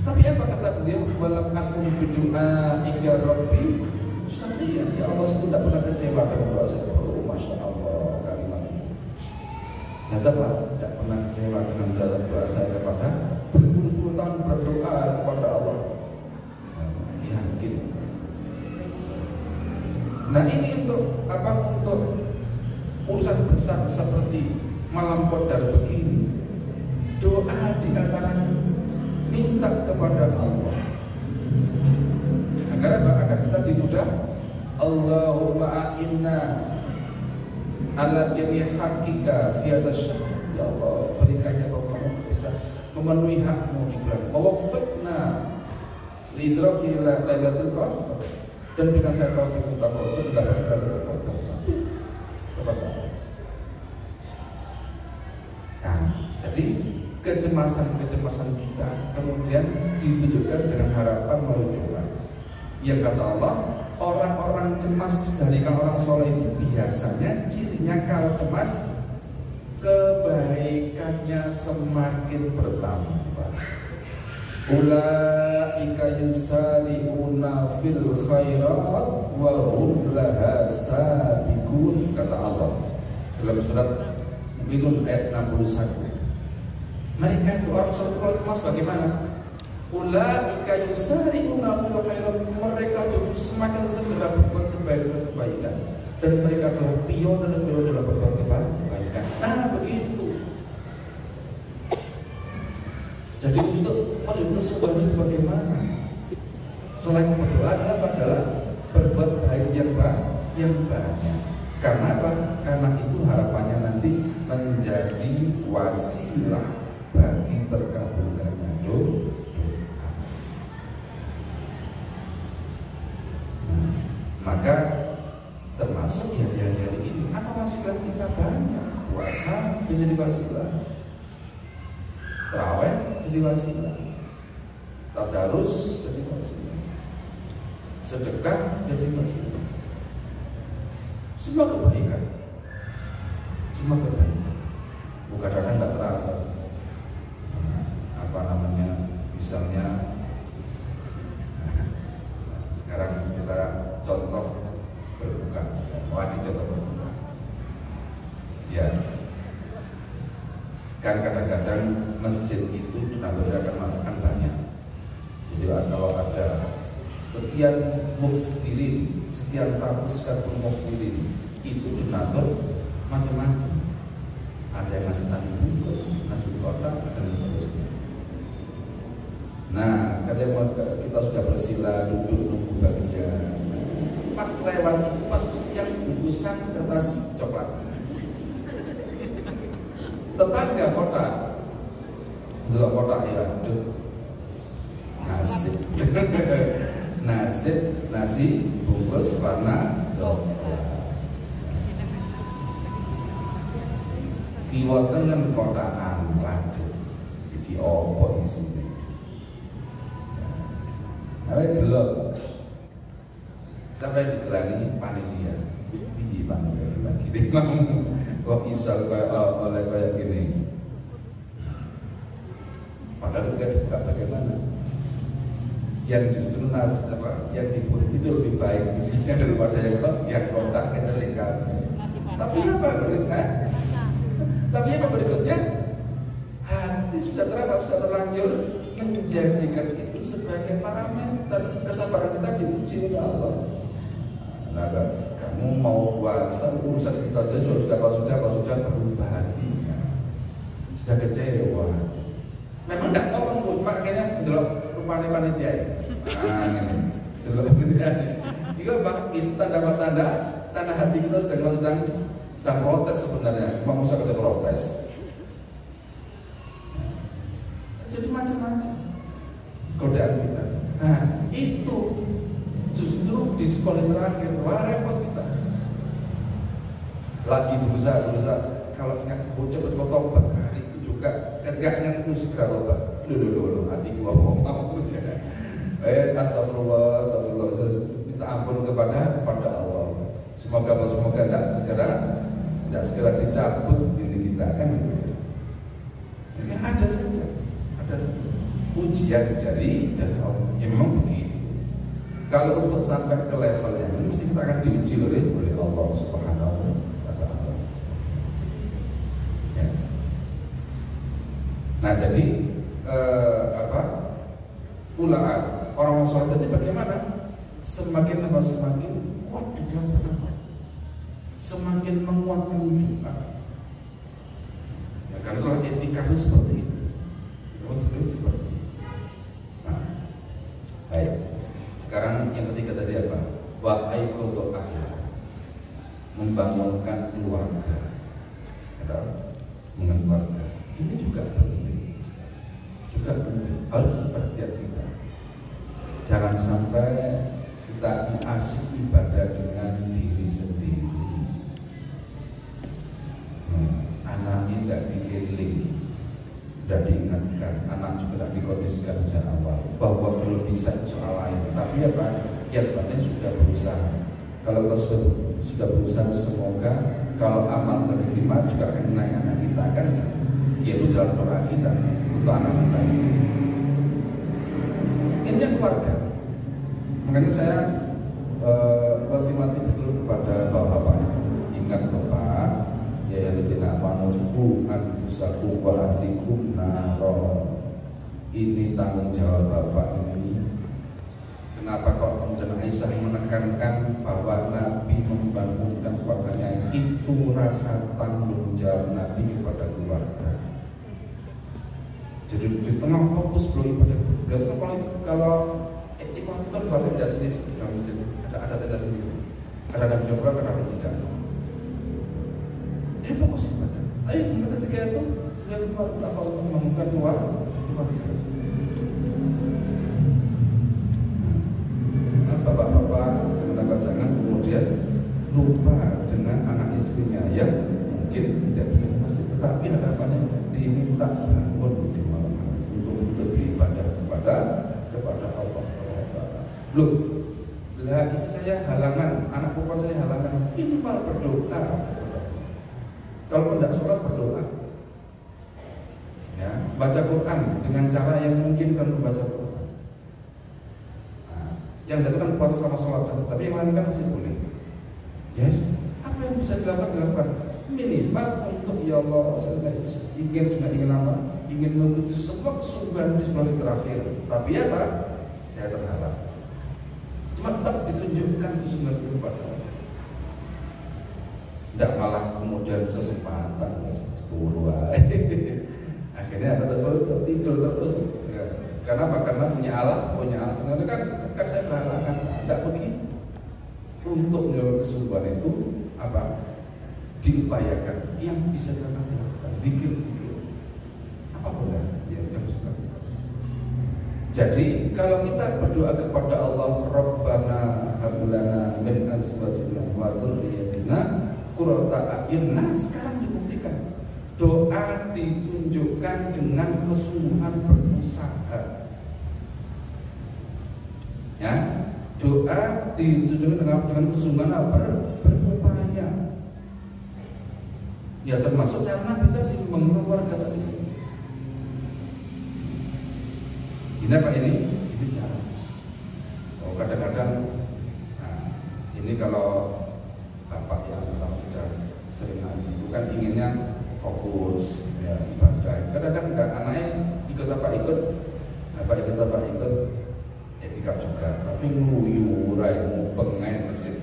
tapi apa kata beliau? Walam aku berdoa hingga Rabbi Satya. Ya Allah, saya tidak pernah kecewa dengan doa saya. Oh, Masya Allah. Saya tidak pernah kecewa dengan doa saya kepada berpuluh-puluh tahun berdoa kepada Allah. Yakin. Nah, ini untuk apa? Untuk urusan besar seperti malam qadar begini. Doa di antara minta kepada Allah. Agar apa? Agar kita dimudah. Allahumma a'inna ala jami' hakika fi hadha syahr. Ya Allah, berikan siapa kamu untuk bisa memenuhi hakmu di bulan. Waffiqna lidraki lailatul qadar, dan berikan saya taufik untuk mendapatkan lailatul qadar. Nah, jadi kecemasan kita kemudian ditunjukkan dengan harapan melalui doa. Yang kata Allah, orang-orang cemas dari orang soleh itu biasanya cirinya kalau cemas kebaikannya semakin bertambah. Ulaika yusari'una fil khairat wa hum laha sabiqun, kata Allah dalam surat Mu'minun ayat 61. Mereka itu orang soleh kalau cemas bagaimana? Ulaika yusari'una fil khairat, mereka itu semakin segera berbuat kebaikan, dan mereka adalah pionir dalam berbuat kebaikan. Nah, begitu. Jadi untuk menuntut sebuah itu bagaimana? Selain berdoa adalah berbuat baik yang banyak. Karena apa? Karena itu harapannya nanti menjadi wasilah bagi terkabulkannya doa. Maka termasuk ya di hari ini apa wasilah kita banyak. Puasa bisa jadi wasilah, tarawih jadi wasilah, tadarus jadi wasilah, sedekah jadi wasilah. Semua kebaikan, semua kebaikan. Bukan karena nggak terasa. Apa namanya? Misalnya sekarang kita contoh berbuka, lagi contoh berbuka. Ya, kan kadang-kadang masjid itu donaturnya akan banyak. Jadi kalau ada sekian muftirin, sekian ratus kartu muftirin, itu donatur macam-macam. Ada yang ngasih nasi bungkus, nasi kotak, dan seterusnya. Nah, kadang kita sudah bersila duduk nunggu bagian. Pas lewat itu pas yang bungkusan kertas coklat. Tetangga kotak, delok kotak ya, aduh, nasib, nasib nasi bungkus warna coklat. Kiwoten kan kotakan, waduh, iki opo isine. Awake belum sampai digelani panitia. Piye panitia lagi deh kok bisa oleh kayak gini. Padahal ketika dibuka bagaimana? Yang justru yang dibuat itu lebih baik isinya daripada yang kotak kecelikan. Tapi apa berikutnya? Tapi apa berikutnya? Hati sudah terlanjur menjadikan itu sebagai parameter kesabaran kita diuji oleh Allah. Nah, kamu mau puasa urusan kita aja sudah berubah hatinya, sudah kecewa. Memang tidak tolong bu, makanya delok rupane panitia. Nah, ini delok panitia. Itu tanda hati kita sedang protes sebenarnya. Mau usah kata protes. Jadi macam-macam godaan kita. Nah, itu justru di sekolah terakhir, wah repot kita. Lagi berusaha, kalau ingat cepat tobat hari itu juga, ketika ingat itu segera tobat. Dulu, hati gua mau. Astagfirullah, minta ampun kepada Allah. Semoga tidak segera dicabut ini kita kan. Ya, ada saja ujian dari Allah. Ya memang begitu. Kalau untuk sampai ke level yang ini mesti kita akan diuji oleh Allah Subhanahu wa Ta'ala. Ya. Nah, jadi orang sholat tadi bagaimana? Semakin kuat di dalam berdoa, semakin menguatkan doa. Ya, karena itulah etika itu seperti itu. Seperti itu. Nah, baik. Sekarang yang ketiga tadi apa? Wa aiqadhu ahla, membangunkan keluarga. Mengenai keluarga. Ini juga penting. Harus perhatian kita. Jangan sampai kita asik ibadah dengan diri sendiri. Anaknya tidak digiling, tidak diingatkan, anak juga tidak dikondisikan sejak awal bahwa belum bisa soal lain. Tapi apa? Yang penting sudah berusaha. Kalau kita sudah berusaha, semoga kalau amal kita diterima juga akan menaik anak kita kan, yaitu dalam doa kita untuk anak kita. Ini yang keluarga. Makanya saya berterima betul kepada bapak-bapak. Ingat bapak, ya alladzina amanu anfusakum wa ahlikum naro. Ini tanggung jawab bapak ini. Kenapa kok kemudian Aisyah menekankan bahwa Nabi membangunkan keluarganya? Itu rasa tanggung jawab Nabi kepada keluarga. Jadi di tengah fokus beliau ibadah, beliau itu kalau itikaf itu kan buat tenda sendiri, dalam masjid ada tenda sendiri. Kadang-kadang coba, kadang-kadang tidak. Ini fokus ibadah. Tapi ketika itu dia lupa apa untuk membangunkan keluarga. Bapak-bapak jangan kemudian lupa dengan anak istrinya yang mungkin tidak bisa ke masjid, tetapi harapannya diminta bangun di malam hari untuk beribadah kepada Loh, lah istri saya halangan, anak perempuan saya halangan, minimal berdoa. Kalau tidak sholat berdoa, ya, baca Quran dengan cara yang mungkin kan membaca Quran. Nah, yang datang puasa sama sholat saja, tapi yang lain kan masih boleh. Yes, apa yang bisa dilakukan? Minimal untuk ya Allah, saya ingin apa? Ingin mengikuti semua kesungguhan di 10 hari terakhir. Tapi apa? Saya terhalang. Cuma tak ditunjukkan kesungguhan itu kepada Allah. Tidak malah kemudian kesempatan seturu. Akhirnya betul-betul tidur terus. Ya. Karena apa? Karena punya alasan itu kan saya berhalangan. Tidak begitu. Untuk menjawab kesungguhan itu apa? Diupayakan yang bisa kita lakukan. Zikir. Apa benar yang bisa lakukan? Jadi kalau kita berdoa kepada Allah, Rabbana hablana min azwajina wa dzurriyyatina qurrata a'yun. Nah, sekarang dibuktikan doa ditunjukkan dengan kesungguhan berusaha. Ya, doa ditunjukkan dengan kesungguhan berupaya. Ya, termasuk cara Nabi tadi mengeluarkan tadi. Ini apa ini? Ini cara. Oh, kadang-kadang, nah, ini kalau bapak yang sudah sering ngaji, bukan inginnya fokus ya ibadah. Kadang-kadang enggak, anaknya ikut apa ikut, etikaf juga, tapi ngeluyurai mau pengen masjid,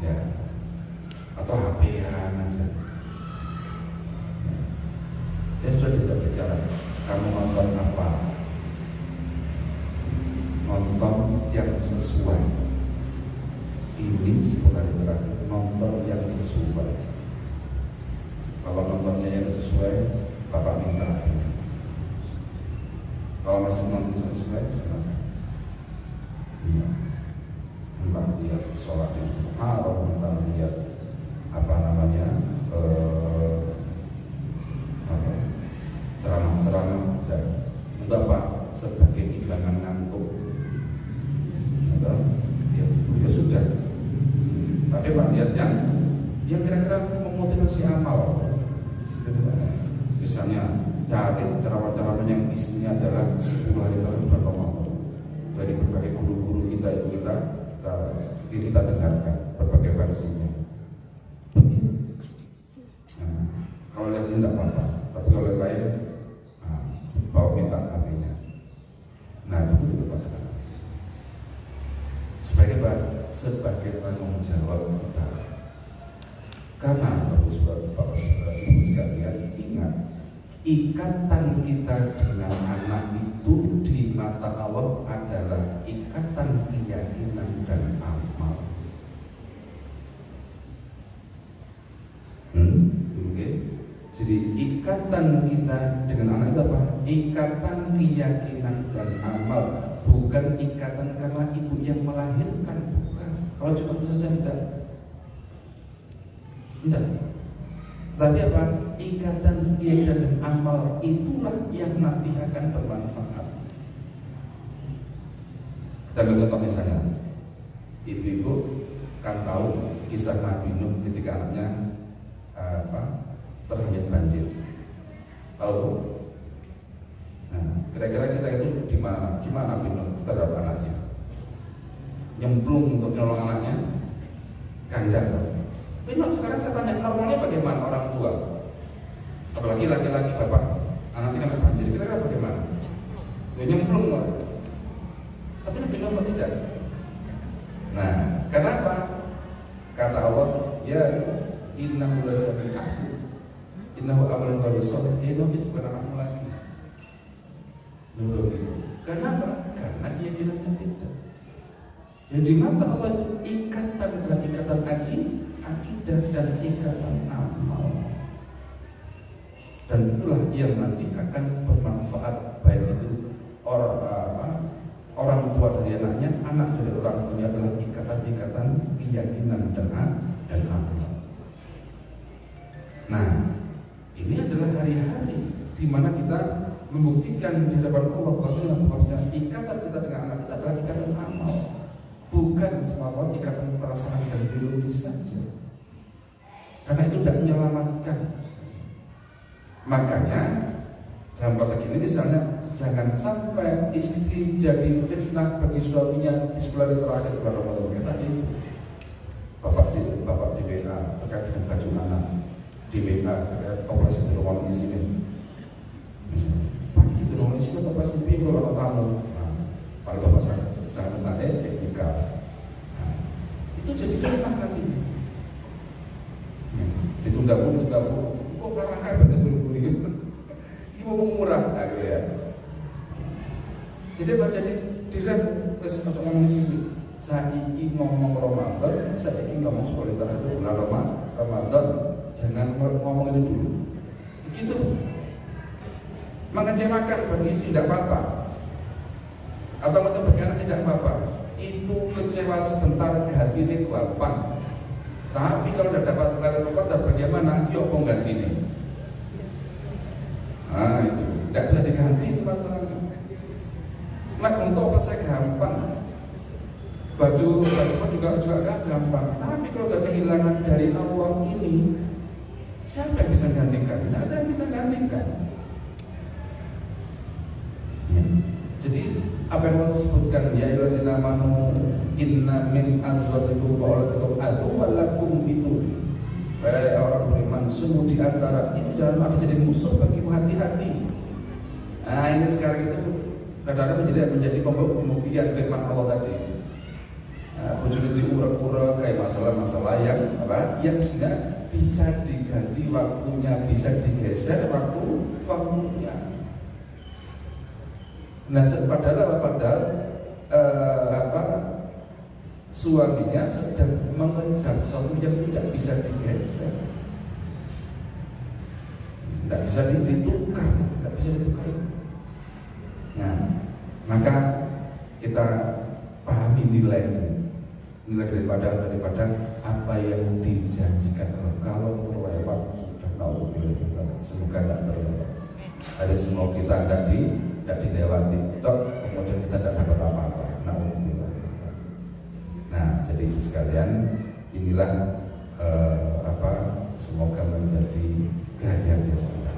ya, atau HP-an aja. Ya sudah diajak bicara, kamu nonton apa? Nonton yang sesuai. Ini 10 hari terakhir nonton yang sesuai. Kalau nontonnya yang sesuai, bapak minta. Kalau masih nonton sesuai, silakan. Iya. Entah lihat sholat di Masjidil Haram, entah lihat apa namanya ceramah-ceramah, dan untuk apa? Sebagai imbangan ngantuk. Ya sudah. Tapi Pak lihat yang kira-kira memotivasi amal. Misalnya cari ceramah-ceramah yang isinya adalah 10 hari terakhir Ramadan. Dari berbagai guru-guru kita itu kita dengarkan berbagai versinya. Begitu. Nah, kalau lihat ini tidak apa-apa. Tapi kalau yang lain, bawa minta HP-nya. Nah, itu betul Pak. Sebagai tanggung jawab kita. Karena Bapak Ibu sekalian, ingat, ikatan kita dengan anak itu di mata Allah adalah ikatan keyakinan dan amal. Okay. Jadi ikatan kita dengan anak itu apa? Ikatan keyakinan dan amal, bukan ikatan karena ibu yang melahirkan. Kalau cuma itu saja tidak. Tapi apa? Ikatan keyakinan dan amal itulah yang nanti akan bermanfaat. Kita ambil contoh misalnya, ibu-ibu kan tahu kisah Nabi Nuh ketika anaknya terhanyut banjir. Tahu? Nah, kira-kira kita itu gimana Nabi Nuh terhadap anaknya? Nyemplung untuk menolong anaknya? Ganda. Tapi sekarang saya tanya, normalnya bagaimana orang tua? Apalagi laki-laki bapak, anaknya kena banjir, kira-kira bagaimana? Dia nyemplung lah. Tapi Nabi Nuh tidak. Nah, kenapa? Kata Allah, ya innahu lasabiqah, innahu amalun ghairu shalih. Nuh itu bukan anakmu lagi. Nuh itu. Kenapa? Karena dia bilangnya tidak. Yang di mata Allah itu ikatan dan ikatan akidah dan ikatan amal. Dan itulah yang nanti akan bermanfaat, baik itu orang tua dari anaknya, anak dari orang tuanya, adalah ikatan-ikatan keyakinan dan amal. Nah, ini adalah hari-hari di mana kita membuktikan di hadapan Allah bahwasanya ikatan kita dengan anak kita adalah ikatan amal, bukan semata ikatan perasaan dan biologis saja. Karena itu tidak menyelamatkan. Makanya dalam konteks ini misalnya jangan sampai istri jadi fitnah bagi suaminya di sebulan terakhir bulan Ramadan tadi. Bapak di WA terkait dengan baju anak, di WA terkait operasi terowongan di sini. Misalnya, Pak itu terowongan di sini atau operasi pinggul atau tamu. Kalau bapak saya etikaf, itu jadi fitnah nanti. Ditunda pun, kok larang kabar buru-buru gitu. Ini mau murah, gitu ya. Jadi apa jadi direm untuk ngomong susu. Saya ini ngomong Ramadan, saya ini ngomong sekolah bulan Ramadan, jangan ngomong itu dulu. Begitu. Mengecewakan bagi istri tidak apa-apa, atau macam bagi anak tidak apa-apa. Itu kecewa sebentar, hati ini kelapan. Tapi kalau tidak dapat Lailatul Qadar bagaimana? Yuk pengganti ini. Nah itu tidak bisa diganti itu masalahnya. Nah untuk saya gampang, baju pun juga gak gampang. Tapi kalau sudah kehilangan dari Allah ini, siapa yang bisa gantikan? Tidak ada yang bisa gantikan. Ya. Jadi apa yang Allah sebutkan, ya ayyuhalladzina amanu inna min azwajikum wa auladikum aduwwan lakum itu. Wahai orang beriman, sungguh di antara istri dan anak jadi musuh bagimu, hati-hati. Nah ini sekarang itu kadang-kadang menjadi pembuktian firman Allah tadi. Bujur itu ura-ura kayak masalah-masalah yang apa? Yang sehingga bisa diganti waktunya, bisa digeser waktunya. Nah, padahal suaminya sedang mengejar sesuatu yang tidak bisa digeser, tidak bisa ditukar, tidak bisa ditukar. Nah, maka kita pahami nilai daripada apa yang dijanjikan Allah. Kalau terlewat sudah naudzubillah, semoga tidak terlewat. Ada semua kita tidak dilewati, kemudian kita tidak dapat apa-apa. Naudzubillah. Nah, jadi sekalian inilah semoga menjadi kehadiran kita.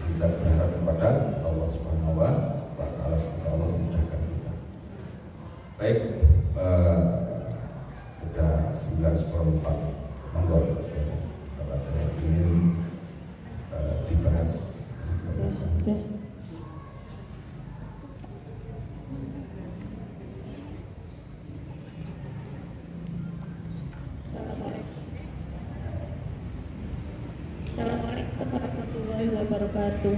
Kita berharap kepada Allah Subhanahu wa Ta'ala semoga Allah memudahkan kita. Baik, sudah 9:04. Monggo kalau ada ingin dibahas. Yes. Assalamualaikum warahmatullahi wabarakatuh.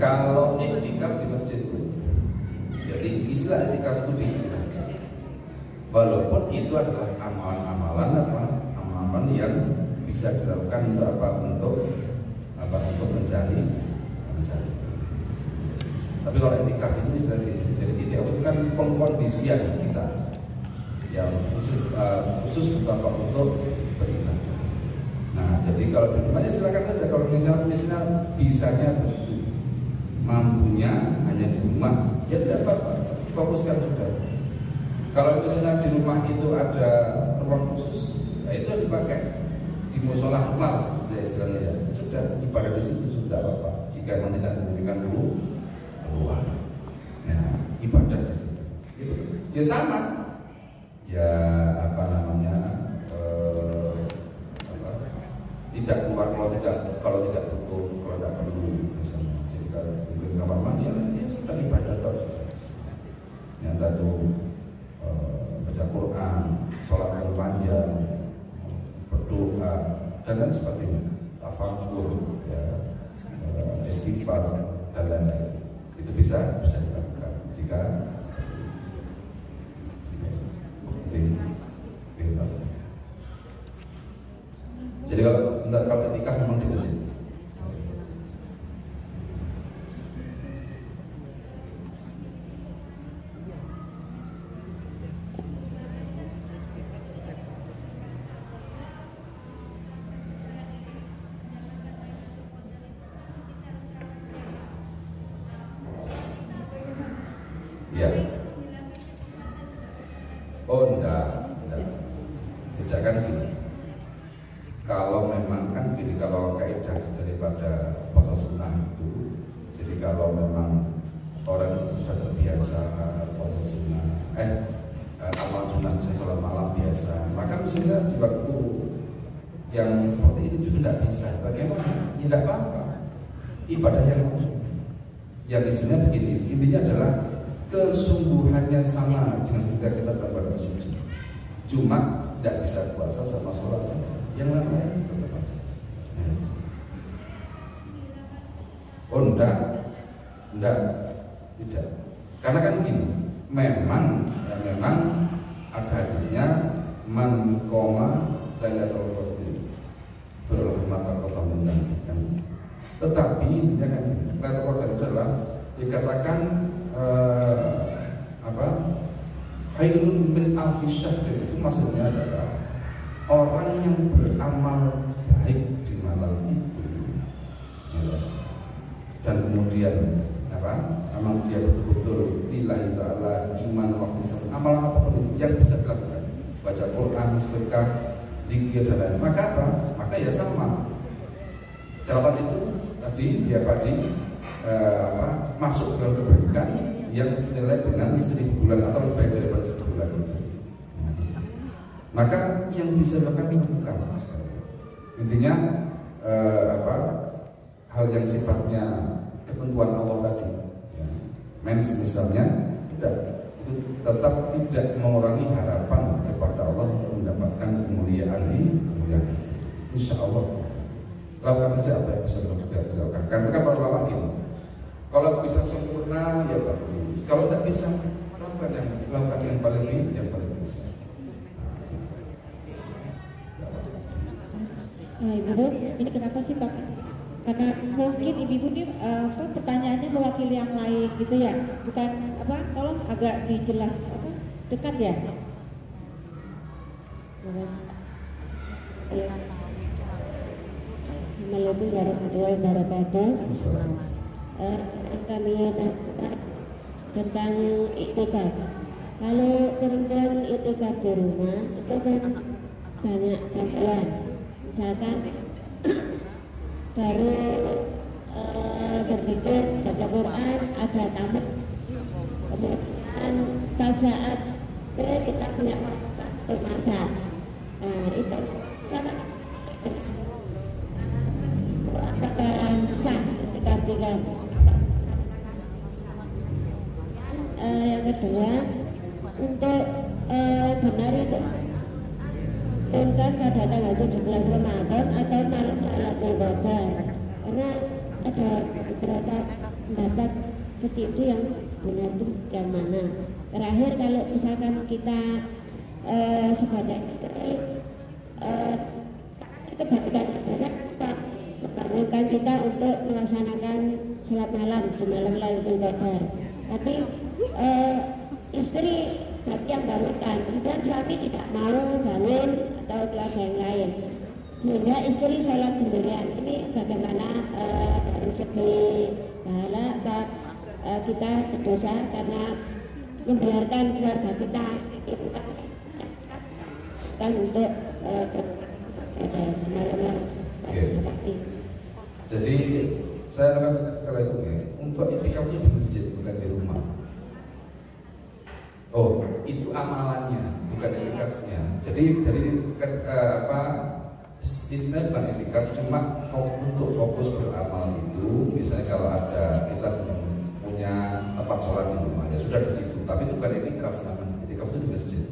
Kalau iktikaf di masjid, jadi istilah iktikaf itu di masjid. Walaupun itu adalah amalan yang bisa dilakukan untuk mencari. Tapi kalau iktikaf itu istilah jadi iktikaf itu kan pengkondisian kita yang khusus untuk beribadah. Nah, jadi kalau bagaimana silakan saja. Kalau misalnya bisanya begitu, mampunya hanya di rumah, ya tidak apa-apa, fokuskan juga. Kalau misalnya di rumah itu ada ruang khusus, ya itu dipakai di musola rumah, ya istilahnya ya. Sudah ibadah di situ sudah apa-apa. Jika memang tidak membutuhkan ruang, ya ibadah di situ. Itu ya sama, ya tidak keluar kalau tidak butuh, kalau tidak perlu misalnya. Jadi kalau mungkin kamar mandi ya sudah ibadah toh. Yang satu baca Quran, sholat yang panjang, berdoa dan dan lain sebagainya, tafakur, ya, istighfar dan lain-lain. Itu bisa dilakukan jika jadi kalau etikaf memang di masjid. Ya. Oh enggak. Tidak kan gini. Kalau memang kan gini, kalau kaidah daripada puasa sunnah itu, jadi kalau memang orang itu sudah terbiasa puasa sunnah, amal sunnah sholat malam biasa, maka misalnya di waktu yang seperti ini justru tidak bisa. Bagaimana? Ya tidak apa-apa. Ibadah yang isinya begini, intinya adalah kesungguhannya sama dengan kita berbuat suci. Cuma tidak bisa puasa sama sholat saja. Yang lain tetap saja. Oh tidak. Karena kan gini, memang ada hadisnya man qoma lailatul qadri fil mata min kan. Tetapi intinya kan lailatul qadri adalah dikatakan khairun min alfi syahr, itu maksudnya adalah orang yang beramal baik di malam itu, ya, dan kemudian memang dia betul-betul lillahi ta'ala iman wa ihsan, amal apapun itu yang bisa dilakukan, baca Quran, sedekah, zikir dan lain, maka ya sama catatan itu tadi dia masuk ke kebaikan yang senilai dengan 1000 bulan atau lebih baik daripada 1000 bulan itu. Maka yang bisa dilakukan intinya hal yang sifatnya ketentuan Allah tadi, ya, misalnya tidak, itu tetap tidak mengurangi harapan kepada Allah untuk mendapatkan kemuliaan itu. Insya Allah lakukan saja apa yang bisa dilakukan. Karena kan para ulama gini, kalau bisa sempurna ya bagus, kalau tidak bisa lakukan yang paling bisa. Ibu, ini kenapa sih Pak? Karena mungkin ibu ini pertanyaannya mewakili yang lain gitu ya, bukan tolong agak dijelas dekat ya. Assalamualaikum warahmatullahi wabarakatuh. Kami tentang iktikaf. Kalau perempuan iktikaf di rumah itu kan banyak gangguan. Misalkan baru berpikir baca Quran ada tamu, kemudian pas saat kita punya untuk masak, itu cara apakah sah ketika yang kedua untuk benar itu kan pada tanggal 17 Ramadan atau malam Lailatul Qadar, karena ada beberapa pendapat seperti itu yang benar itu yang mana. Terakhir kalau misalkan kita sebagai istri kebaikan membangunkan kita untuk melaksanakan sholat malam di malam Lailatul Qadar, tapi istri yang bangunkan dan suami tidak mau bangun atau keluarga yang lain, sehingga istri sholat sendirian. Ini bagaimana dari segi pahala kita berdosa karena membiarkan keluarga kita kan untuk malam-malam. Jadi saya akan sekali lagi ya, untuk itikaf di masjid bukan di rumah. Oh, itu amalannya, bukan itikafnya. Jadi istilah bukan itikaf, cuma untuk fokus beramal itu. Misalnya kalau ada kita punya tempat sholat di rumah, ya sudah di situ. Tapi itu bukan itikaf, namanya itikaf itu di masjid.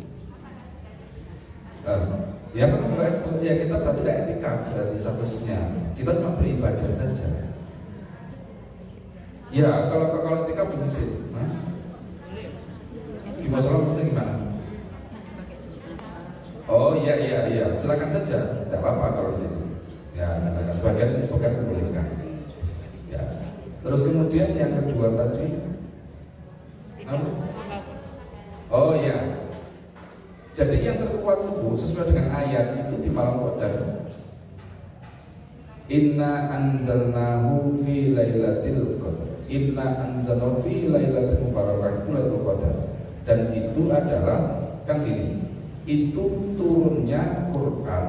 Ya kita berarti tidak itikaf. etikaf berarti statusnya kita cuma beribadah saja. Ya, kalau etikaf di masjid, di masalah maksudnya gimana? Oh iya, silakan saja, tidak apa-apa kalau di situ. Ya, silakan sebagian dibolehkan. Ya. Terus kemudian yang kedua tadi, oh iya. Jadi yang terkuat itu sesuai dengan ayat itu di malam Qadar. Inna anzalnahu fi lailatul qadar. Inna anzalnahu fi lailatul mubarakah, itu Lailatul Qadar. Dan itu adalah kan gini. Itu turunnya Quran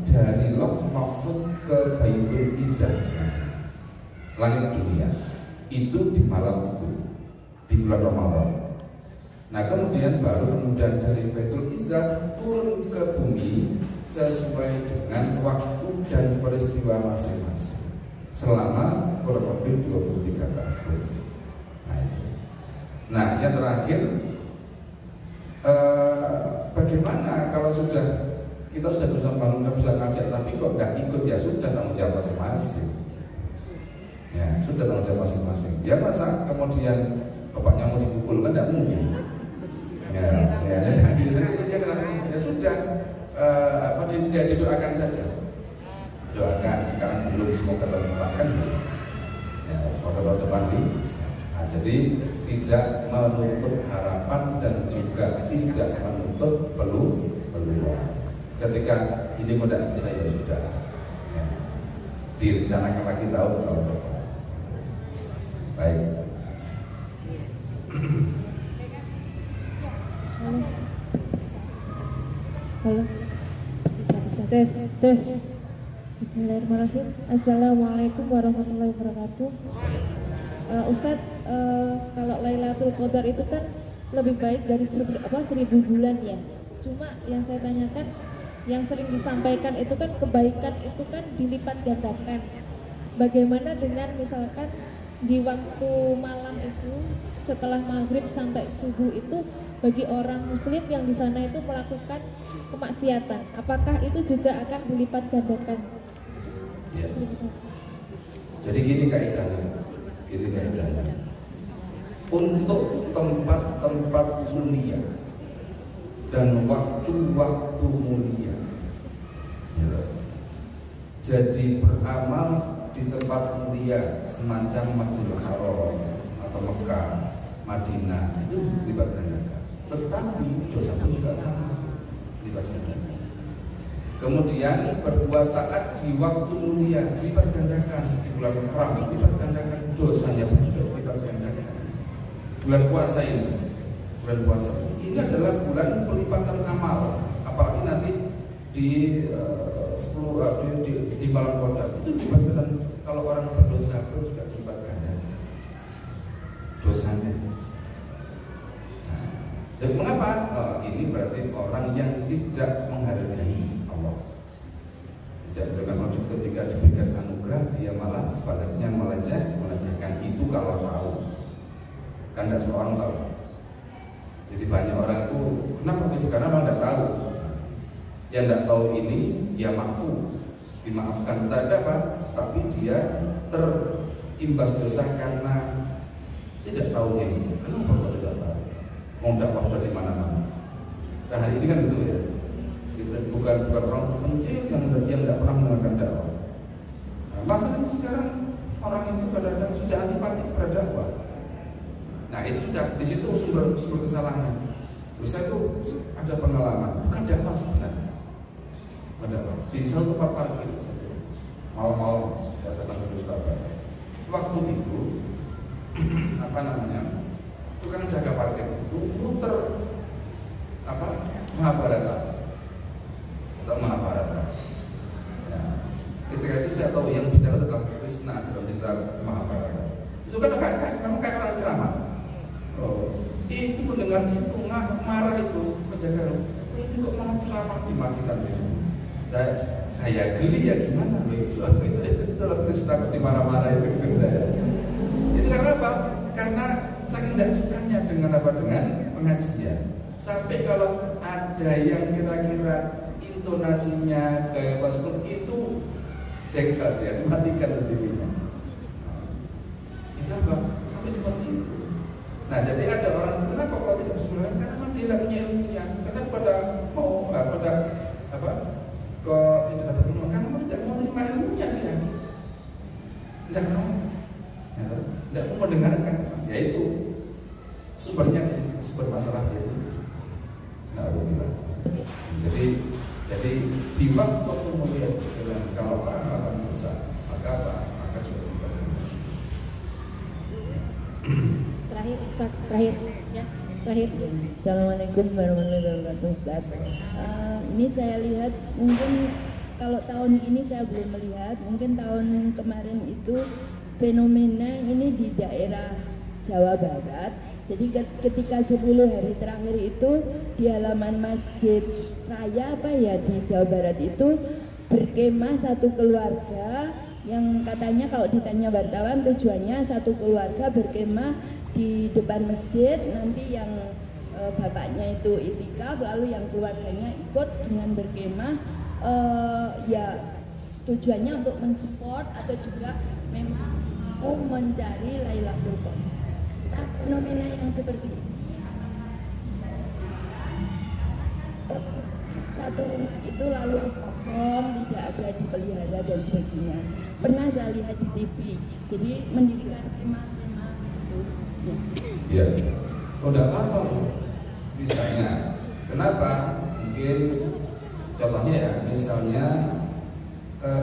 dari Lauh Mahfuz ke Baitul Izzah, langit dunia. Itu di malam itu, di bulan Ramadan. Nah kemudian dari Baitul Izzah turun ke bumi sesuai dengan waktu dan peristiwa masing-masing selama kurang lebih 23 tahun. Nah yang terakhir, bagaimana kalau kita sudah bersama bisa ngajak tapi kok nggak ikut, ya sudah tanggung jawab masing-masing. Ya sudah tanggung jawab masing-masing. Ya masa kemudian bapaknya mau dipukul kan nggak mungkin. Ya sudah, dia didoakan saja. Doakan sekarang belum, semoga tahun depan kan. Ya, semoga tahun depan bisa. Nah, jadi tidak menutup harapan dan juga tidak menutup peluang. Ketika ini tidak bisa, ya sudah. Ya. Direncanakan lagi tahun depan. Baik. Halo. Bisa. Tes. Bismillahirrahmanirrahim. Assalamualaikum warahmatullahi wabarakatuh. Ustadz, kalau Lailatul Qadar itu kan lebih baik dari 1000 bulan ya. Cuma yang saya tanyakan, yang sering disampaikan itu kan kebaikan itu kan dilipat gandakan. Bagaimana dengan misalkan di waktu malam itu setelah maghrib sampai subuh itu bagi orang muslim yang di sana itu melakukan kemaksiatan, apakah itu juga akan dilipat gandakan? Ya. Jadi gini kaidahnya. Untuk tempat-tempat mulia dan waktu-waktu mulia, ya. Jadi beramal di tempat mulia semacam Masjidil Haram atau Mekah, Madinah itu dilipat gandakan. Tetapi dosa pun juga sama, dilipat gandakan. Kemudian berbuat taat di waktu mulia dilipat gandakan, di bulan Haram dilipat gandakan, dosanya pun juga dilipat gandakan. Bulan puasa ini adalah bulan pelipatan amal, apalagi nanti di 10 di malam Qadar itu dilipat gandakan. Kalau orang berdosa pun juga dilipat gandakan dosanya. Nah, jadi mengapa? Ini berarti orang yang tidak menghargai Allah. Tidak dengan maksud ketika diberikan anugerah dia malah sebaliknya melecehkan itu kalau tahu. Kan tidak semua orang tahu. Jadi banyak orang itu kenapa begitu? Karena memang tidak tahu. Yang tidak tahu ini ya maafu, dimaafkan tidak apa, tapi dia terimbas dosa karena tidak tahu itu. Kenapa kok tidak tahu? Mau dakwah sudah di mana-mana. Dan hari ini kan gitu ya. Kita bukan orang terpencil yang tidak pernah mendengarkan dakwah. Nah, masalahnya sekarang orang itu kadang-kadang sudah antipati kepada dakwah. Nah itu sudah di situ sumber kesalahannya. Terus saya itu ada pengalaman, bukan dakwah sebenarnya. Ada di satu tempat parkir, malam-malam saya datang ke Surabaya. Waktu itu tukang jaga parkir itu muter Mahabharata atau Mahabharata. Ya. Ketika itu saya tahu yang bicara tentang Krishna dalam cerita Mahabharata. Itu kan memang kayak orang ceramah. Itu mendengar itu marah itu penjaga. Ini kok malah ceramah dimatikan itu. Saya geli ya gimana itu loh Krishna kok dimarah-marah itu. Jadi karena apa? Karena saking tidak sukanya dengan pengajian. Sampai kalau ada yang kira-kira intonasinya, gaya pasku itu jengkel ya, matikan TV-nya. Itu apa? Sampai seperti itu. Nah, jadi ada orang itu kenapa kok tidak sebenarnya? Karena memang dia tidak punya ilmunya. Karena pada mau pada apa? Ke tidak dapat ilmu, karena tidak mau terima ilmunya dia. Tidak mau, tidak mau mendengarkan. Yaitu sumbernya di situ, sumber masalah dia itu. Nah, jadi di waktu kemudian kalau orang akan berusaha, maka apa? Maka juga Terakhir ya. Assalamualaikum warahmatullahi wabarakatuh, Ustaz. Ini saya lihat mungkin kalau tahun ini saya belum melihat, mungkin tahun kemarin itu fenomena ini di daerah Jawa Barat. Jadi ketika 10 hari terakhir itu di halaman Masjid Raya apa ya di Jawa Barat itu berkemah satu keluarga yang katanya kalau ditanya wartawan tujuannya satu keluarga berkemah di depan masjid, nanti yang bapaknya itu itikaf lalu yang keluarganya ikut dengan berkemah, ya tujuannya untuk mensupport atau juga memang mau mencari Lailatul Qadar. Nah, fenomena yang seperti ini satu rumah itu lalu kosong, tidak ada dipelihara dan sebagainya. Pernah saya lihat di TV, jadi mendirikan kemah-kemah itu. Ya, udah apa? Misalnya, kenapa? Mungkin contohnya ya, misalnya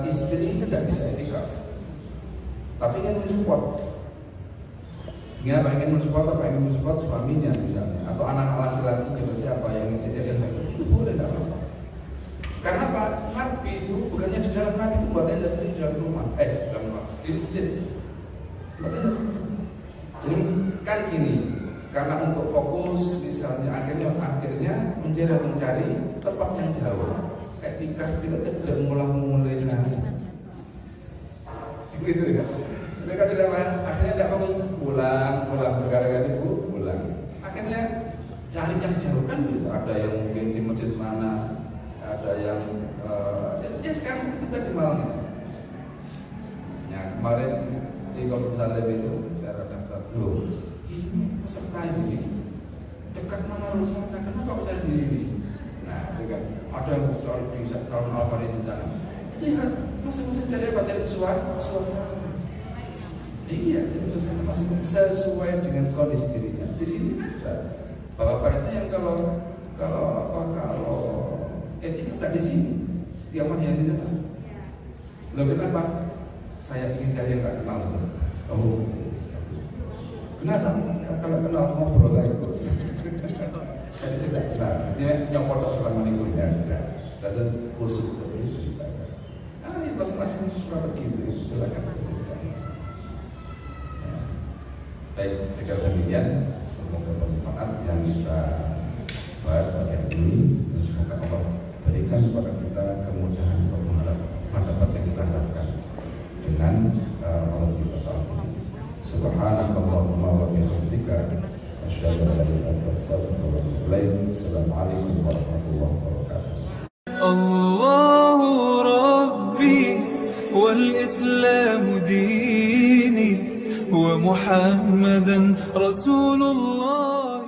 istri tidak bisa itikaf, tapi ingin mensupport. Dia ingin mensupport apa? Ingin mensupport suaminya misalnya, atau anak laki-laki atau siapa yang ingin itu boleh tidak apa-apa. Karena Pak Nabi itu bukannya di dalam Nabi itu buat tenda sendiri di dalam rumah, dalam rumah di masjid, buat tenda sendiri. Jadi kan gini, karena untuk fokus misalnya akhirnya mencari tempat yang jauh, ketika tidak mulai gitu ya. Mereka tidak akhirnya tidak mau pulang gara-gara itu pulang. Akhirnya cari yang jauh kan gitu. Ada yang mungkin di masjid mana, ada yang ya sekarang kita di Malang. Ya kemarin di Kampung Saleh itu saya daftar loh. Peserta ini dekat mana sana? Kenapa kok cari di sini? Nah, itu kan ada yang cari di Salon Al Faris di sana. Itu ya masing-masing cari apa? Cari suasana. Iya, jadi suasana masing-masing sesuai dengan kondisi dirinya. Di sini bapak-bapak itu yang kalau etika tidak di sini, dia mah yang di sana. Loh kenapa? Saya ingin cari yang nggak kenal saja. Oh, kenapa? Kalau kenal ngobrol lagi. Jadi sudah kenal. Artinya nyopot assalamualaikum ya sudah. Lalu khusus itu beribadah. Ah, ya masing-masing strategi itu silakan. Baik, segala demikian semoga bermanfaat yang kita bahas pada hari ini. Semoga Allah berikan kepada kita kemudahan untuk mendapat yang kita harapkan dengan Allah kita tahu. Subhanakallahumma wa bihamdika asyhadu an la ilaha illa anta astaghfiruka wa atubu ilaik. Assalamualaikum warahmatullahi wabarakatuh. Allahu Rabbi wal Islamu dini wa Muhammadan Rasulullah.